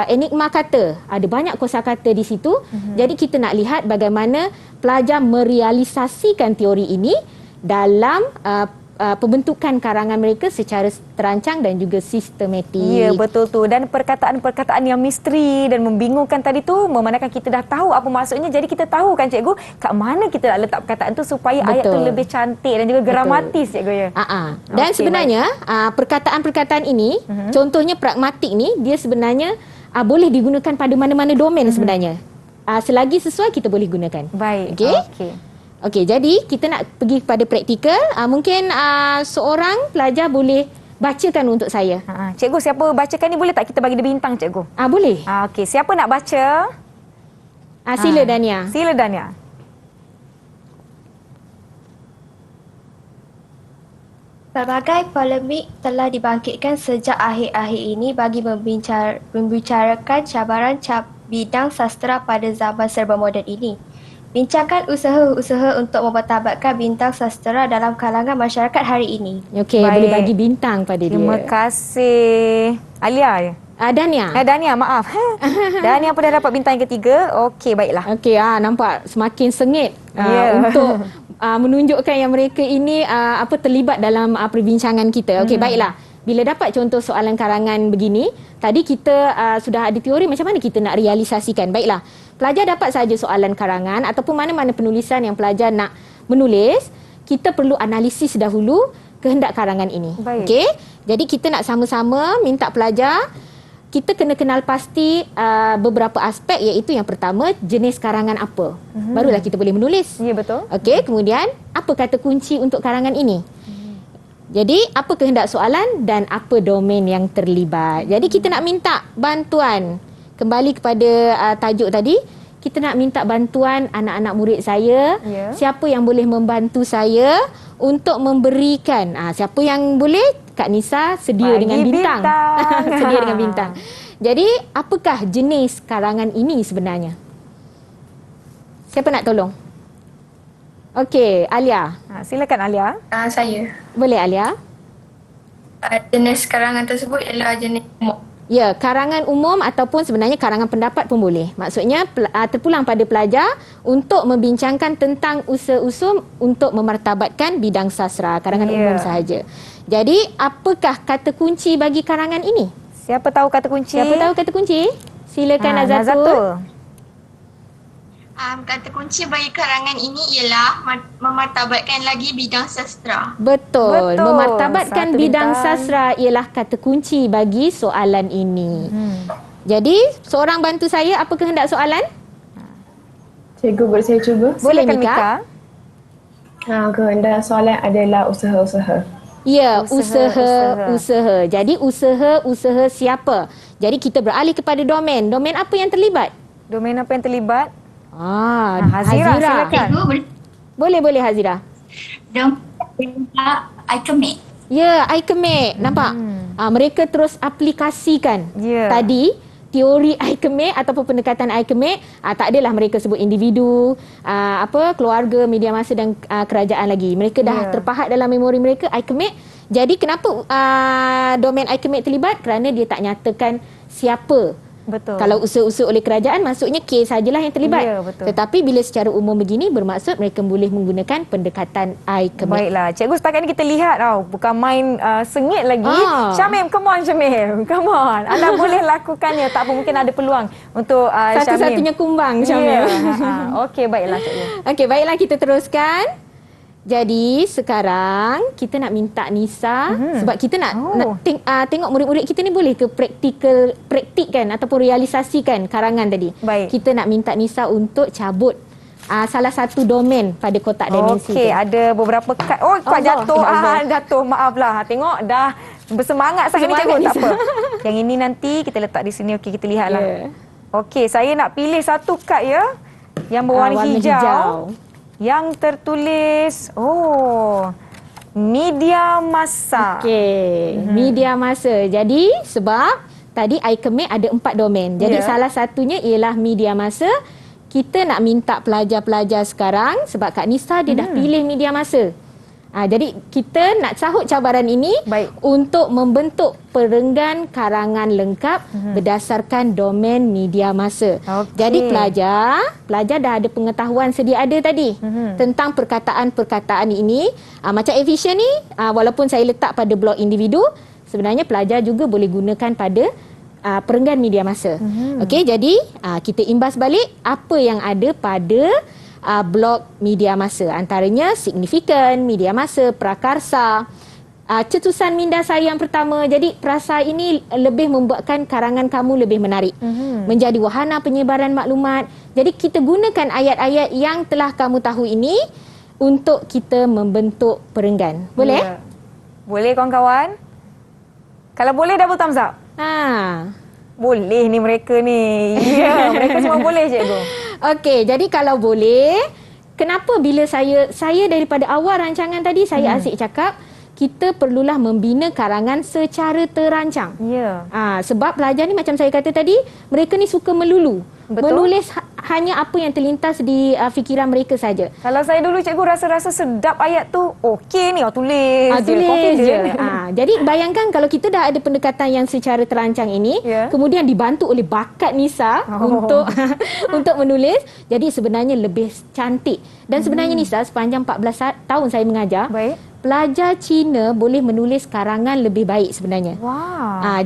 enigma kata. Ada banyak kosakata di situ. Jadi kita nak lihat bagaimana pelajar merealisasikan teori ini dalam pembentukan karangan mereka secara terancang dan juga sistematik. Ya, betul tu. Dan perkataan-perkataan yang misteri dan membingungkan tadi tu memandangkan kita dah tahu apa maksudnya. Jadi kita tahu kan cikgu kat mana kita nak letak perkataan tu supaya ayat tu lebih cantik dan juga gramatis cikgu ya. Dan sebenarnya perkataan-perkataan ini, contohnya pragmatik ni, dia sebenarnya boleh digunakan pada mana-mana domen sebenarnya. Selagi sesuai kita boleh gunakan. Baik. Okey. Okey, jadi kita nak pergi kepada praktikal. Mungkin seorang pelajar boleh bacakan untuk saya. Cikgu, siapa bacakan ni boleh tak kita bagi dia bintang, cikgu? Boleh. Okey, siapa nak baca? Sila Dania. Sila Dania. Pelbagai polemik telah dibangkitkan sejak akhir-akhir ini bagi membicarakan cabaran bidang sastera pada zaman serba moden ini. Bincangkan usaha-usaha untuk mempertabatkan bintang sastera dalam kalangan masyarakat hari ini. Okey, boleh bagi bintang pada dia. Terima kasih. Alia. Dania. Dania, maaf. Dania pun dah dapat bintang yang ketiga. Okey, baiklah. Okey, nampak semakin sengit untuk menunjukkan yang mereka ini terlibat dalam perbincangan kita. Okey, baiklah. Bila dapat contoh soalan karangan begini, tadi kita sudah ada teori macam mana kita nak realisasikan. Baiklah, pelajar dapat saja soalan karangan ataupun mana-mana penulisan yang pelajar nak menulis, kita perlu analisis dahulu kehendak karangan ini. Okey, jadi kita nak sama-sama minta pelajar, kita kena kenal pasti beberapa aspek, iaitu yang pertama, jenis karangan apa. Barulah kita boleh menulis. Ya, betul. Okey, kemudian apa kata kunci untuk karangan ini. Jadi, apa kehendak soalan dan apa domain yang terlibat. Jadi, kita nak minta bantuan. Kembali kepada tajuk tadi, kita nak minta bantuan anak-anak murid saya. Siapa yang boleh membantu saya untuk memberikan. Siapa yang boleh? Kak Nisa sedia dengan bintang. Sedia dengan bintang. Jadi, apakah jenis karangan ini sebenarnya? Siapa nak tolong? Okey, Alia. Silakan Alia. Saya. Boleh Alia? Jenis karangan tersebut ialah jenis umum. Ya, karangan umum ataupun sebenarnya karangan pendapat pun boleh. Maksudnya terpulang pada pelajar untuk membincangkan tentang usaha-usaha untuk memartabatkan bidang sastra, karangan umum sahaja. Jadi, apakah kata kunci bagi karangan ini? Siapa tahu kata kunci? Siapa tahu kata kunci? Silakan Nazatul. Kata kunci bagi karangan ini ialah memartabatkan lagi bidang sastra. Betul. Memartabatkan bidang sastra ialah kata kunci bagi soalan ini. Jadi, seorang bantu saya, apa kehendak soalan? Cikgu, boleh saya cuba? Boleh, Mika. Kehendak soalan adalah usaha-usaha. Ya, usaha-usaha. Jadi, usaha-usaha siapa? Jadi, kita beralih kepada domain. Domain apa yang terlibat? Domain apa yang terlibat? Hazira, silakan. Boleh Hazira. iChemate. Ya, iChemate. Nampak? Mereka terus aplikasikan. Tadi teori iChemate ataupun pendekatan iChemate, tak adalah mereka sebut individu, keluarga, media massa dan kerajaan lagi. Mereka dah terpahat dalam memori mereka iChemate. Jadi kenapa domain iChemate terlibat? Kerana dia tak nyatakan siapa. Betul. Kalau usaha-usaha oleh kerajaan, maksudnya K sajalah yang terlibat. Ya, betul. Tetapi bila secara umum begini, bermaksud mereka boleh menggunakan pendekatan iChemate. Baiklah, cikgu setakat ni kita lihat bukan main sengit lagi. Syamim, come on Syamim. Come on. Anda boleh lakukannya. Tak apa, mungkin ada peluang untuk Syamim. Satu-satunya kumbang Syamim. Okey, baiklah cikgu. Okey, baiklah kita teruskan. Jadi sekarang kita nak minta Nisa sebab kita nak tengok murid-murid kita ni boleh ke praktikkan ataupun realisasikan karangan tadi. Baik. Kita nak minta Nisa untuk cabut salah satu domain pada kotak dimensi. Okey, ada beberapa kad. Oh, kuat jatuh. Jatuh, maaflah. Tengok dah bersemangat sangat ni cikgu. Tak apa. Yang ini nanti kita letak di sini. Okey, kita lihatlah. Okey, saya nak pilih satu kad ya. Yang berwarna hijau. Yang tertulis media massa. Okey, media massa. Jadi sebab tadi iChemate ada 4 domain. Jadi salah satunya ialah media massa. Kita nak minta pelajar-pelajar sekarang sebab Kak Nisa dia dah pilih media massa. Jadi kita nak sahut cabaran ini untuk membentuk perenggan karangan lengkap berdasarkan domain media massa. Jadi pelajar dah ada pengetahuan sedia ada tadi tentang perkataan-perkataan ini. Macam efisien ni, walaupun saya letak pada blok individu, sebenarnya pelajar juga boleh gunakan pada perenggan media massa. Okey, jadi kita imbas balik apa yang ada pada blok media massa, antaranya signifikan, media massa, prakarsa. cetusan minda saya yang pertama. Jadi perasa ini lebih membuatkan karangan kamu lebih menarik. Menjadi wahana penyebaran maklumat. Jadi kita gunakan ayat-ayat yang telah kamu tahu ini untuk kita membentuk perenggan. Boleh? Ya. Boleh kawan-kawan? Kalau boleh double thumbs up. Boleh ni mereka ni. Ya, mereka semua boleh cikgu. Okey, jadi kalau boleh, kenapa bila saya daripada awal rancangan tadi saya asyik cakap kita perlulah membina karangan secara terancang. Ya. Sebab pelajar ni macam saya kata tadi, mereka ni suka melulu. Betul. Menulis hanya apa yang terlintas di fikiran mereka saja. Kalau saya dulu cikgu rasa sedap ayat tu, okey ni tulis. Tulis je. Jadi bayangkan kalau kita dah ada pendekatan yang secara terancang ini, kemudian dibantu oleh bakat Nisa untuk menulis, jadi sebenarnya lebih cantik. Dan sebenarnya Nisa, sepanjang 14 tahun saya mengajar, pelajar Cina boleh menulis karangan lebih baik sebenarnya.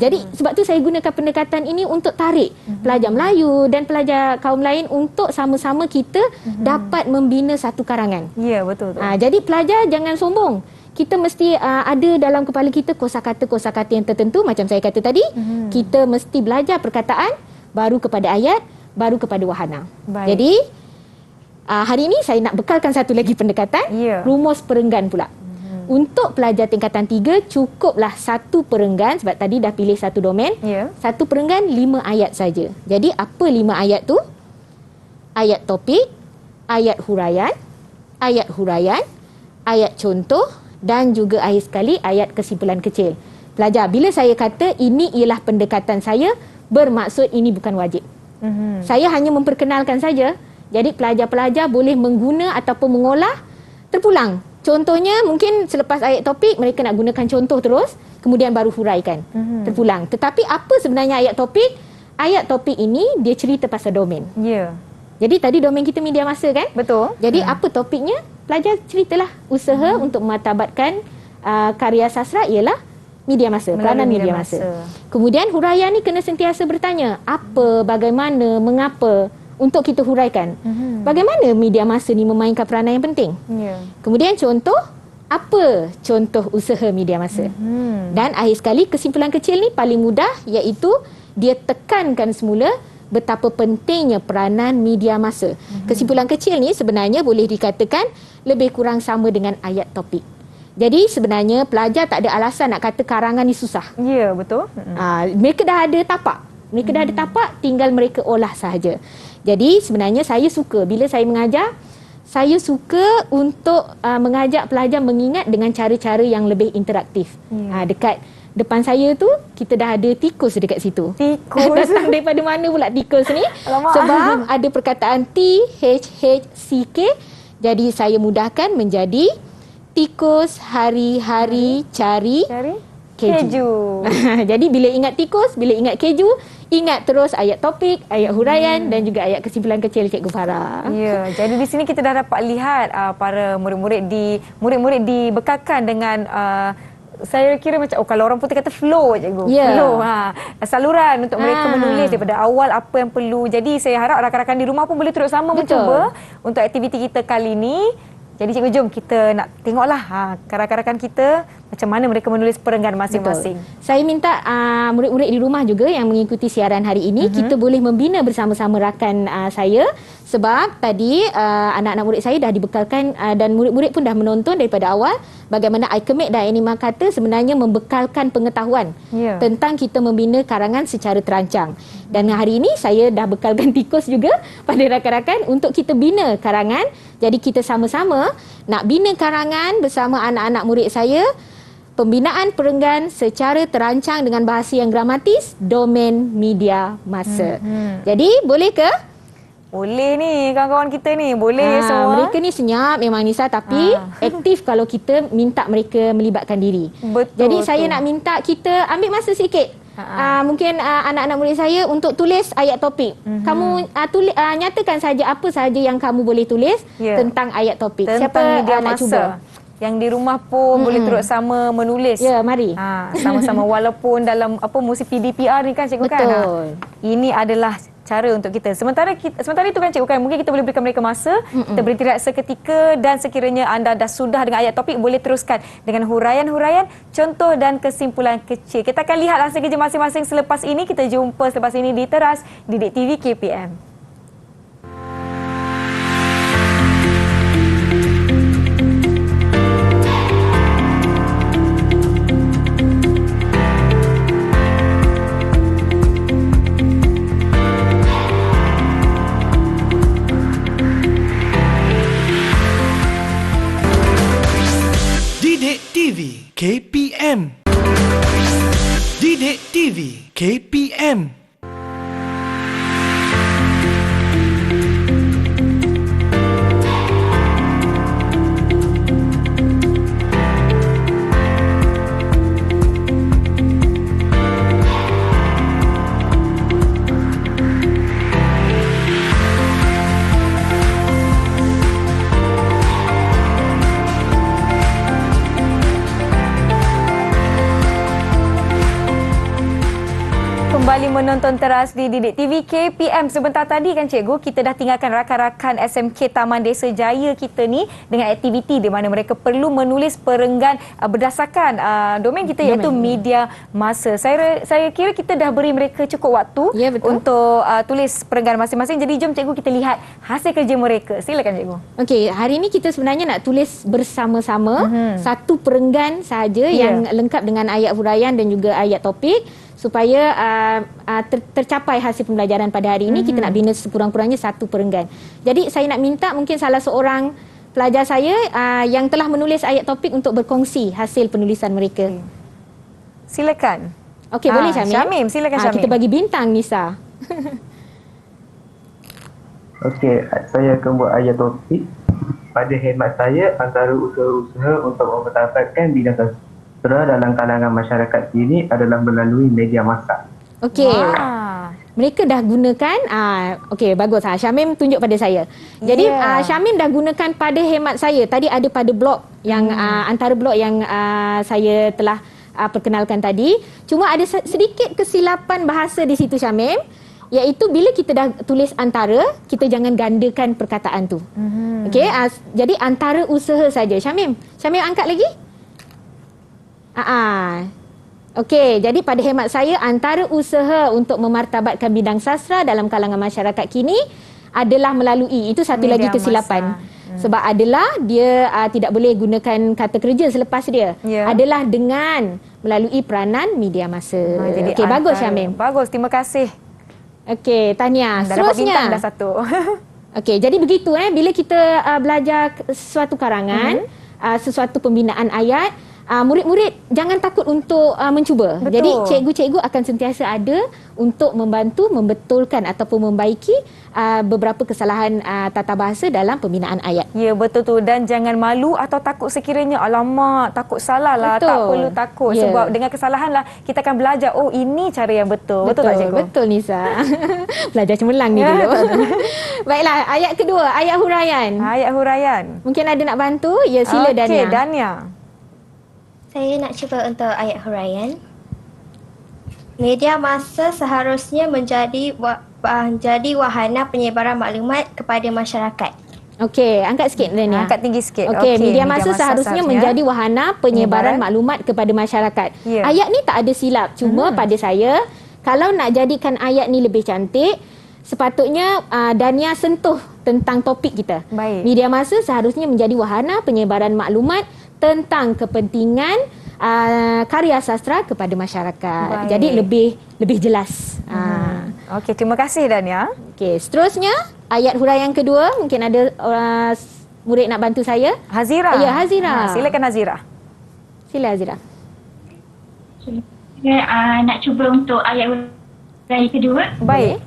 Jadi sebab tu saya gunakan pendekatan ini untuk tarik pelajar Melayu dan pelajar kaum lain untuk sama-sama kita dapat membina satu karangan. Ya, betul. Jadi pelajar jangan sombong. Kita mesti ada dalam kepala kita kosakata yang tertentu macam saya kata tadi. Kita mesti belajar perkataan, baru kepada ayat, baru kepada wahana. Jadi hari ini saya nak bekalkan satu lagi pendekatan, rumus perenggan pula. Untuk pelajar tingkatan 3, cukuplah satu perenggan, sebab tadi dah pilih satu domen. Satu perenggan 5 ayat saja. Jadi apa 5 ayat tu? Ayat topik, ayat huraian, ayat contoh dan juga akhir sekali ayat kesimpulan kecil. Pelajar, bila saya kata ini ialah pendekatan saya, bermaksud ini bukan wajib. Saya hanya memperkenalkan saja. Jadi pelajar-pelajar boleh mengguna ataupun mengolah terpulang. Contohnya mungkin selepas ayat topik mereka nak gunakan contoh terus, kemudian baru huraikan terpulang. Tetapi apa sebenarnya ayat topik? Ayat topik ini dia cerita pasal domen. Jadi tadi domen kita media masa kan? Betul. Jadi apa topiknya? Pelajar ceritalah usaha untuk memartabatkan karya sastra ialah media masa, peranan media masa. Kemudian huraian ni kena sentiasa bertanya, apa, bagaimana, mengapa, untuk kita huraikan. Bagaimana media masa ni memainkan peranan yang penting. Kemudian contoh, apa contoh usaha media masa. Dan akhir sekali kesimpulan kecil ni paling mudah, iaitu dia tekankan semula betapa pentingnya peranan media masa. Kesimpulan kecil ni sebenarnya boleh dikatakan lebih kurang sama dengan ayat topik. Jadi sebenarnya pelajar tak ada alasan nak kata karangan ni susah. Ya, betul. Mereka dah ada tapak. Tinggal mereka olah sahaja. Jadi sebenarnya saya suka bila saya mengajar, saya suka untuk mengajak pelajar mengingat dengan cara-cara yang lebih interaktif. Dekat depan saya tu kita dah ada tikus dekat situ. Tikus. Datang daripada mana pula tikus ni? Alamak. Sebab ada perkataan THHCK. Jadi saya mudahkan menjadi tikus hari-hari cari keju. Jadi bila ingat tikus, bila ingat keju, ingat terus ayat topik, ayat huraian dan juga ayat kesimpulan kecil Cikgu Farah. Ya, jadi di sini kita dah dapat lihat para murid-murid dibekalkan dengan saya kira macam kalau orang putih kata flow cikgu. Flow. Saluran untuk mereka menulis daripada awal apa yang perlu. Jadi saya harap rakan-rakan di rumah pun boleh terus sama mencuba untuk aktiviti kita kali ini. Jadi cikgu, jom kita nak tengoklah rakan-rakan kita macam mana mereka menulis perenggan masing-masing. Saya minta murid-murid di rumah juga yang mengikuti siaran hari ini, kita boleh membina bersama-sama rakan saya. Sebab tadi anak-anak murid saya dah dibekalkan dan murid-murid pun dah menonton daripada awal bagaimana Ikemek dan Anima kata sebenarnya membekalkan pengetahuan tentang kita membina karangan secara terancang. Dan hari ini saya dah bekalkan tikus juga pada rakan-rakan untuk kita bina karangan. Jadi kita sama-sama nak bina karangan bersama anak-anak murid saya. Pembinaan perenggan secara terancang dengan bahasa yang gramatis, domen media masa. Jadi boleh ke? Boleh ni kawan-kawan kita ni, boleh semua. Mereka ni senyap memang Nisa, tapi aktif kalau kita minta mereka melibatkan diri. Jadi saya nak minta kita ambil masa sikit. Mungkin anak-anak murid saya untuk tulis ayat topik. Kamu nyatakan saja apa saja yang kamu boleh tulis tentang ayat topik. Tentang siapa media nak masa. cuba? Yang di rumah pun boleh terus sama menulis. Ya, mari. Sama-sama walaupun dalam musim PDPR ni kan cikgu kan. Betul. Ini adalah cara untuk kita. Sementara itu kan Cikgu, kan mungkin kita boleh berikan mereka masa, kita beristirahat seketika, dan sekiranya anda dah sudah dengan ayat topik, boleh teruskan dengan huraian-huraian, contoh dan kesimpulan kecil. Kita akan lihat hasil kerja masing-masing selepas ini. Kita jumpa selepas ini di Teras Didik TV KPM. Didik TV KPM. Didik TV KPM. Kembali menonton Teras di Didik TV KPM. Sebentar tadi kan Cikgu, kita dah tinggalkan rakan-rakan SMK Taman Desa Jaya kita ni dengan aktiviti di mana mereka perlu menulis perenggan berdasarkan domain kita, iaitu media masa. Saya kira kita dah beri mereka cukup waktu untuk tulis perenggan masing-masing. Jadi jom Cikgu kita lihat hasil kerja mereka. Silakan Cikgu. Okey, hari ini kita sebenarnya nak tulis bersama-sama satu perenggan sahaja yang lengkap dengan ayat huraian dan juga ayat topik, supaya tercapai hasil pembelajaran pada hari ini. Kita nak bina sekurang-kurangnya satu perenggan. Jadi saya nak minta mungkin salah seorang pelajar saya yang telah menulis ayat topik untuk berkongsi hasil penulisan mereka. Silakan. Okey, boleh Syamim? Syamim, silakan Syamim. Kita bagi bintang Nisa. Okey, saya akan buat ayat topik. Pada khidmat saya, antara usaha-usaha untuk mempertahankan bidang sastra dalam kalangan masyarakat ini adalah melalui media massa. Okey. Mereka dah gunakan, okey, bagus. Syamim tunjuk pada saya. Jadi Syamim dah gunakan pada hemat saya. Tadi ada pada blog yang antara blog yang saya telah perkenalkan tadi. Cuma ada sedikit kesilapan bahasa di situ Syamim, iaitu bila kita dah tulis antara, kita jangan gandakan perkataan tu. Okey, jadi antara usaha saja. Syamim angkat lagi. Okey, jadi pada hemat saya, antara usaha untuk memartabatkan bidang sastra dalam kalangan masyarakat kini adalah melalui, itu satu lagi kesilapan. Sebab adalah dia tidak boleh gunakan kata kerja selepas dia. Adalah dengan melalui peranan media masa. Okey, bagus Syamim. Bagus, terima kasih. Okey, tahniah. Dah dapat bintang Seterusnya. dah satu. Okey, jadi begitu bila kita belajar sesuatu karangan, sesuatu pembinaan ayat, murid-murid jangan takut untuk mencuba. Betul. Jadi cikgu-cikgu akan sentiasa ada untuk membantu membetulkan ataupun membaiki beberapa kesalahan tata bahasa dalam pembinaan ayat. Ya, betul tu. Dan jangan malu atau takut sekiranya alamak, takut salah lah. Betul. Tak perlu takut. Ya. Sebab dengan kesalahan lah kita akan belajar, oh ini cara yang betul. Betul tak Cikgu? Betul Nisa. Belajar cemerlang ni dulu. Baiklah, ayat kedua, ayat huraian. Ayat huraian. Mungkin ada nak bantu? Ya, sila Dania. Okey, Dania. Saya nak cuba untuk ayat huraian. Media massa seharusnya menjadi wahana penyebaran maklumat kepada masyarakat. Okey, angkat sikit Dania. Angkat tinggi sikit. Okey, media massa seharusnya menjadi wahana penyebaran maklumat kepada masyarakat. Ya. Ayat ni tak ada silap. Cuma pada saya, kalau nak jadikan ayat ni lebih cantik, sepatutnya Dania sentuh tentang topik kita. Baik. Media massa seharusnya menjadi wahana penyebaran maklumat tentang kepentingan karya sastra kepada masyarakat. Baik. Jadi lebih jelas. Okey, terima kasih Dania. Okey, seterusnya ayat huraian kedua, mungkin ada murid nak bantu saya. Hazira. Ya, Hazira. Silakan Hazira. Sila Hazira. Saya nak cuba untuk ayat huraian kedua. Baik.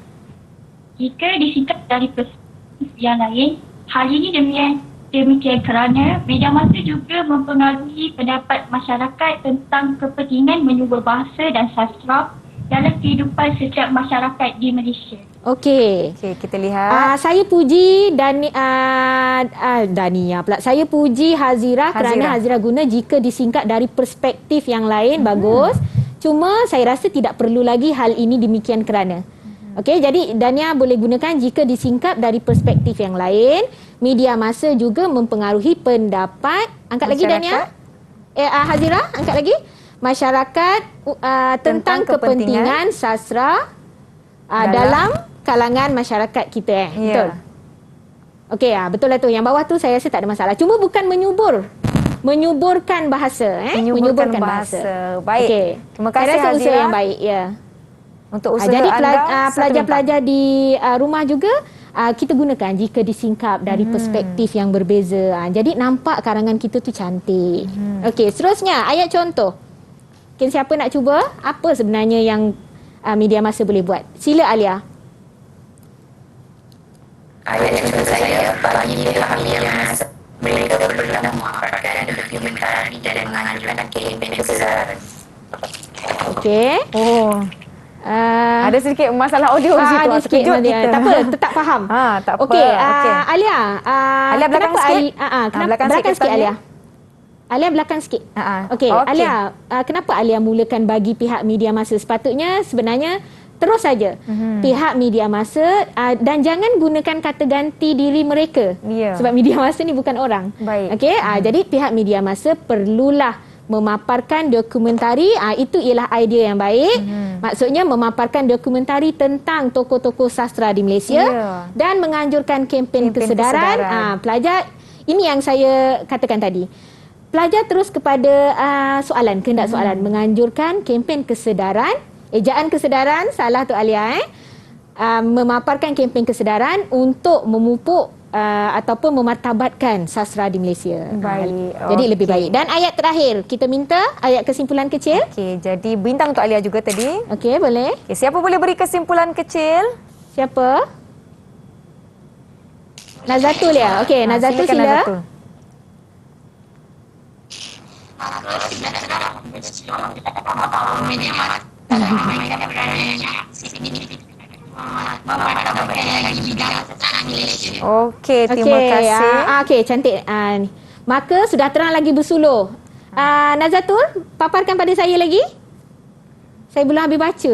Jika disingkat dari perspektif yang lain, hal ini demikian kerana media massa juga mempengaruhi pendapat masyarakat tentang kepentingan menyubur bahasa dan sastra dalam kehidupan setiap masyarakat di Malaysia. Okey. Okey, kita lihat. Saya puji Dania pula. Saya puji Hazira kerana Hazira guna jika disingkat dari perspektif yang lain. Bagus. Cuma saya rasa tidak perlu lagi hal ini demikian kerana. Okey, jadi Dania boleh gunakan jika disingkap dari perspektif yang lain. Media massa juga mempengaruhi pendapat. Angkat lagi Dania. Hazira, angkat lagi. Masyarakat tentang kepentingan sastra dalam kalangan masyarakat kita. Betul? Okey, betul lah tu. Yang bawah tu saya rasa tak ada masalah. Cuma bukan menyuburkan bahasa. Menyuburkan bahasa. Baik. Okay. Terima kasih saya rasa Hazira. usaha yang baik. Ya. Untuk usaha jadi anda, pelajar-pelajar di rumah juga kita gunakan jika disingkap dari perspektif yang berbeza. Jadi nampak karangan kita tu cantik. Okey, seterusnya ayat contoh. Okay, siapa nak cuba? Apa sebenarnya yang media massa boleh buat? Sila Alia. Ayat contoh saya, bagi pihak media massa, mereka perlu memaparkan dokumentari dan menganjurkan kempen kesedaran. Okey. Ada sedikit masalah audio di situ. Ada sikit kita. Tak apa, tetap faham. Tak apa. Okey, Alia. Alia belakang sikit. Belakang sikit Alia. Alia belakang sikit. Okey, Alia, kenapa Alia mulakan bagi pihak media massa? Sepatutnya sebenarnya terus saja pihak media massa dan jangan gunakan kata ganti diri mereka. Sebab media massa ni bukan orang. Baik. Okey, jadi pihak media massa perlulah memaparkan dokumentari. Itu ialah idea yang baik. Maksudnya memaparkan dokumentari tentang tokoh-tokoh sastra di Malaysia dan menganjurkan kempen kesedaran. Pelajar, ini yang saya katakan tadi. Pelajar terus kepada soalan, kehendak soalan. Menganjurkan kempen kesedaran. Ejaan kesedaran, salah tu Alia. Memaparkan kempen kesedaran untuk memupuk ataupun memartabatkan sastra di Malaysia. Baik. Jadi lebih baik. Dan ayat terakhir, kita minta ayat kesimpulan kecil. Okey, jadi bintang untuk Alia juga tadi. Okey, boleh. Okay, siapa boleh beri kesimpulan kecil? Siapa? Nazatul ya. Okey, Nazatul sila. Nazatul. Okey, terima kasih. Okey, cantik. Maka sudah terang lagi bersuluh. Nazatul, paparkan pada saya lagi. Saya belum habis baca.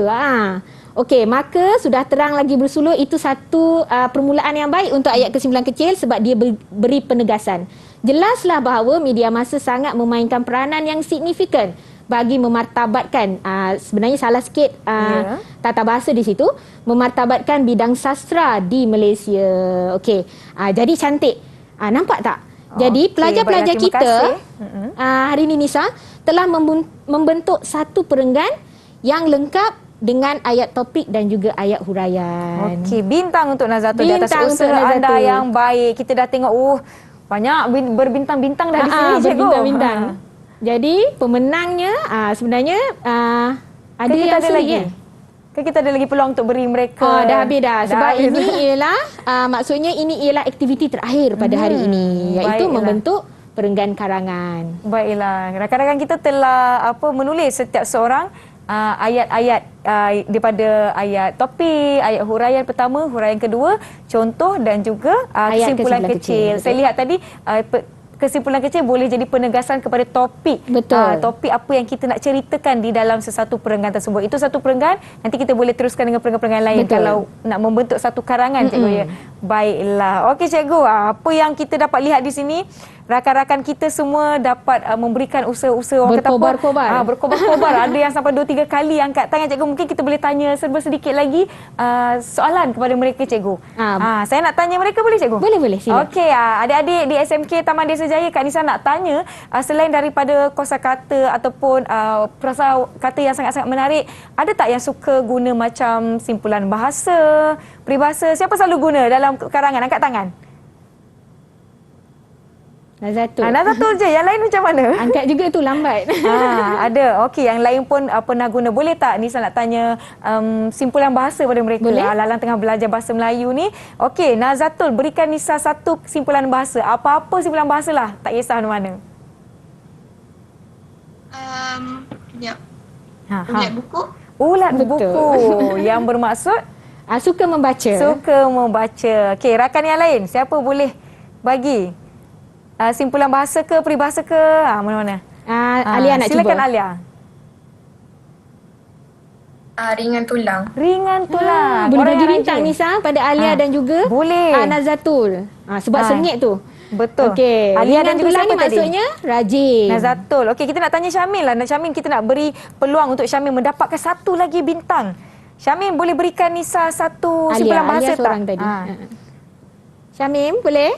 Okey, maka sudah terang lagi bersuluh. Itu satu permulaan yang baik untuk ayat kesimpulan kecil sebab dia beri penegasan. Jelaslah bahawa media massa sangat memainkan peranan yang signifikan bagi memartabatkan, sebenarnya salah sikit tata bahasa di situ, memartabatkan bidang sastra di Malaysia. Okey, jadi cantik. Nampak tak? Jadi pelajar-pelajar kita hari ini Nisa telah membentuk satu perenggan yang lengkap dengan ayat topik dan juga ayat huraian. Okey, bintang untuk Nazatul di atas usaha anda yang baik. Kita dah tengok banyak berbintang-bintang dah di sini, cikgu. Berbintang-bintang. Jadi pemenangnya sebenarnya ada yang lagi. Kita ada lagi peluang untuk beri mereka. Dah habis dah. Sebab ini ialah maksudnya ini ialah aktiviti terakhir pada hari ini, iaitu membentuk perenggan karangan. Baiklah. Rakan-rakan kita telah menulis setiap seorang ayat-ayat daripada ayat topik, ayat huraian pertama, huraian kedua, contoh dan juga kesimpulan kecil. Saya lihat tadi kesimpulan kecil boleh jadi penegasan kepada topik. Betul. Topik apa yang kita nak ceritakan di dalam sesuatu perenggan tersebut. Itu satu perenggan, nanti kita boleh teruskan dengan perenggan-perenggan lain. Betul. Kalau nak membentuk satu karangan, cikgu ya. Baiklah. Okey cikgu, apa yang kita dapat lihat di sini, rakan-rakan kita semua dapat memberikan usaha-usaha berkobar-kobar. Berkobar-kobar. Ada yang sampai 2-3 kali angkat tangan, cikgu. Mungkin kita boleh tanya serba sedikit lagi soalan kepada mereka, cikgu. Saya nak tanya mereka, boleh cikgu? Boleh, sila. Okey, adik-adik di SMK Taman Desa Jaya, Kak Nisa nak tanya, selain daripada kosakata ataupun perasa kata yang sangat-sangat menarik, ada tak yang suka guna macam simpulan bahasa, peribahasa? Siapa selalu guna dalam karangan? Angkat tangan. Nazatul. Nazatul je. Yang lain macam mana? Angkat juga tu lambat. Ada. Okey, yang lain pun pernah guna. Boleh tak Nisa nak tanya simpulan bahasa pada mereka? Boleh. Alang tengah belajar bahasa Melayu ni. Okey, Nazatul, berikan Nisa satu simpulan bahasa. Apa-apa simpulan bahasa lah. Tak kisah mana-mana. Ulat buku. Ulat buku. Yang bermaksud? Suka membaca. Suka membaca. Okey, rakan yang lain. Siapa boleh bagi? Simpulan bahasa ke, peribahasa ke? Mana-mana? Alia nak silakan cuba. Alia. Ringan tulang. Ringan tulang. Boleh Orang bagi yang bintang rajin. Nisa pada Alia dan juga Boleh. Nazatul. Sebab sengit tu. Betul. Okey. Alia dan Ringan juga tulang siapa ni tadi? maksudnya rajin. Nazatul. Okey, kita nak tanya Syamil lah. Syamil, kita nak beri peluang untuk Syamil mendapatkan satu lagi bintang. Syamil, boleh berikan Nisa satu simpulan bahasa Alia seorang tak? tadi. Syamim, boleh?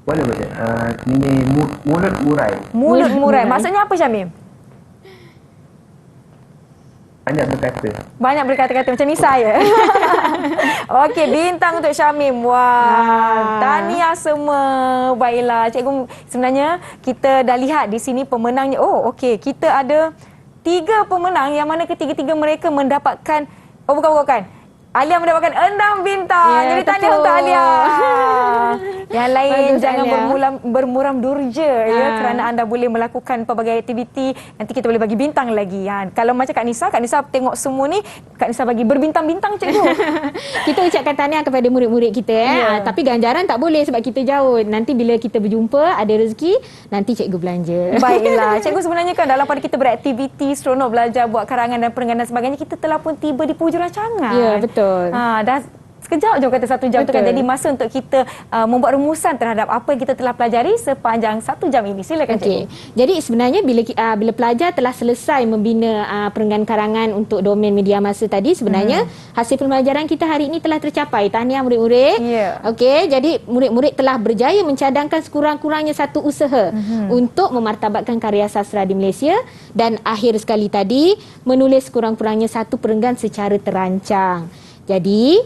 Boleh. Ini mulut murai. Mulut murai. Maksudnya apa Syamil? Banyak berkata. Banyak berkata-kata macam Nisa ya. Okey, bintang untuk Syamim. Wah, tahniah semua. Baiklah, cikgu, sebenarnya kita dah lihat di sini pemenangnya. Oh, okey, kita ada 3 pemenang yang mana ketiga-tiga mereka mendapatkan, bukan. Alia mendapatkan 6 bintang. Ya, Jadi tahniah betul. untuk Alia. Yang lain Bagus, jangan Alia. bermuram durja ya, kerana anda boleh melakukan pelbagai aktiviti. Nanti kita boleh bagi bintang lagi. Kalau macam Kak Nisa tengok semua ni, Kak Nisa bagi berbintang-bintang cikgu. Kita ucapkan tahniah kepada murid-murid kita. Ya. Tapi ganjaran tak boleh sebab kita jauh. Nanti bila kita berjumpa, ada rezeki, nanti cikgu belanja. Baiklah, cikgu sebenarnya kan dalam pada kita beraktiviti, seronok belajar, buat karangan dan perenggan dan sebagainya, kita telah pun tiba di penghujung rancangan. Ya, betul. Dah sekejap je kata 1 jam tu kan. Betul. Jadi masa untuk kita membuat rumusan terhadap apa yang kita telah pelajari sepanjang 1 jam ini. Silakan cikgu. Jadi sebenarnya bila pelajar telah selesai membina perenggan karangan untuk domen media masa tadi, sebenarnya hasil pembelajaran kita hari ini telah tercapai. Tahniah murid-murid. Ya. Okey, jadi murid-murid telah berjaya mencadangkan sekurang-kurangnya satu usaha untuk memartabatkan karya sastra di Malaysia, dan akhir sekali tadi menulis sekurang-kurangnya satu perenggan secara terancang. Jadi,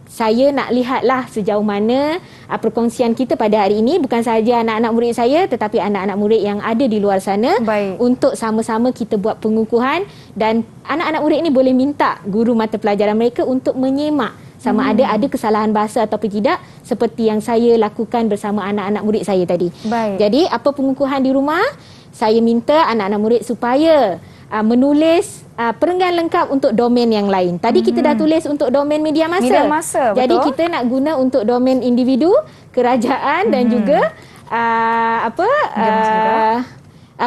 saya nak lihatlah sejauh mana perkongsian kita pada hari ini, bukan sahaja anak-anak murid saya tetapi anak-anak murid yang ada di luar sana. Baik. Untuk sama-sama kita buat pengukuhan, dan anak-anak murid ini boleh minta guru mata pelajaran mereka untuk menyemak sama ada kesalahan bahasa ataupun tidak, seperti yang saya lakukan bersama anak-anak murid saya tadi. Baik. Jadi apa pengukuhan di rumah? Saya minta anak-anak murid supaya menulis perenggan lengkap untuk domen yang lain. Tadi kita dah tulis untuk domen media masa. Media masa, Jadi betul. kita nak guna untuk domen individu, kerajaan dan juga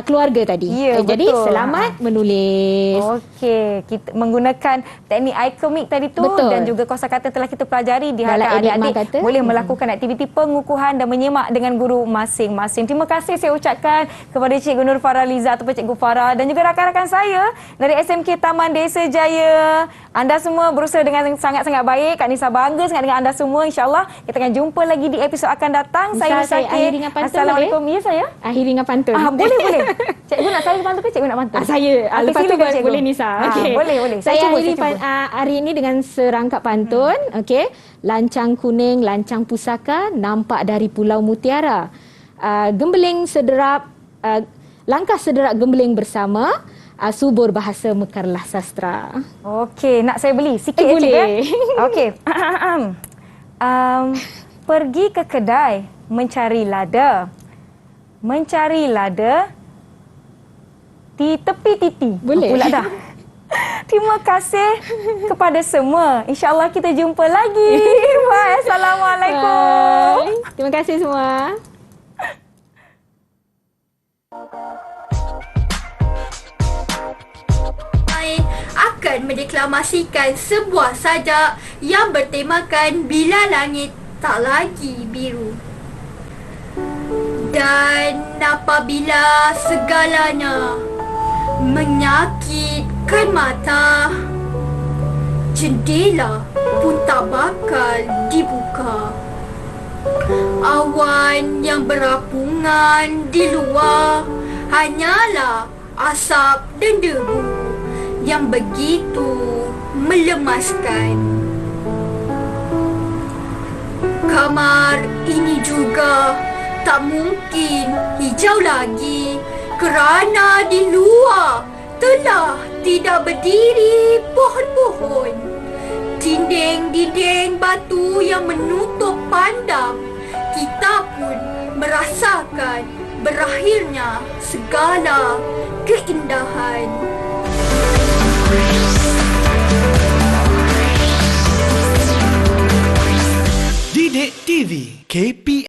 keluarga tadi. Ya, Jadi betul. selamat menulis. Okey, kita menggunakan teknik ikomik tadi tu, Betul. dan juga kosakata telah kita pelajari. Dalam Diharapkan enigma adik-adik kata. boleh melakukan aktiviti pengukuhan dan menyemak dengan guru masing-masing. Terima kasih saya ucapkan kepada Cikgu Nur Faraliza ataupun Cikgu Farah dan juga rakan-rakan saya dari SMK Taman Desa Jaya. Anda semua berusaha dengan sangat-sangat baik. Kak Nisa bangga sangat dengan anda semua. InsyaAllah kita akan jumpa lagi di episod akan datang. Bisa Saya saya Nisa akhiri dengan pantun, Assalamualaikum. Ya saya. Akhiri dengan pantun. Boleh. Cikgu nak saya pantun ke cikgu nak pantun? Saya. Okey, Lepas tu silakan, cikgu. boleh Nisa. Okey. Boleh. Saya cuba, akhiri saya cuba. hari ini dengan serangkap pantun. Okey. Lancang kuning, lancang pusaka, nampak dari Pulau Mutiara. Gembeling sederap, langkah sederap gembeling bersama. Subur bahasa mekarlah sastra. Okey, nak saya beli sikit Boleh. ya, cikgu? Okey. Pergi ke kedai mencari lada. Mencari lada di tepi titi. Boleh. Pula dah. Terima kasih kepada semua. InsyaAllah kita jumpa lagi. Bye. Assalamualaikum. Bye. Terima kasih semua. Akan mendeklamasikan sebuah sajak yang bertemakan bila langit tak lagi biru. Dan apabila segalanya menyakitkan mata, jendela pun tak bakal dibuka. Awan yang berapungan di luar hanyalah asap dan debu yang begitu melemaskan. Kamar ini juga tak mungkin hijau lagi kerana di luar telah tidak berdiri pohon-pohon. Dinding-dinding batu yang menutup pandang, kita pun merasakan berakhirnya segala keindahan. Didik TV KPM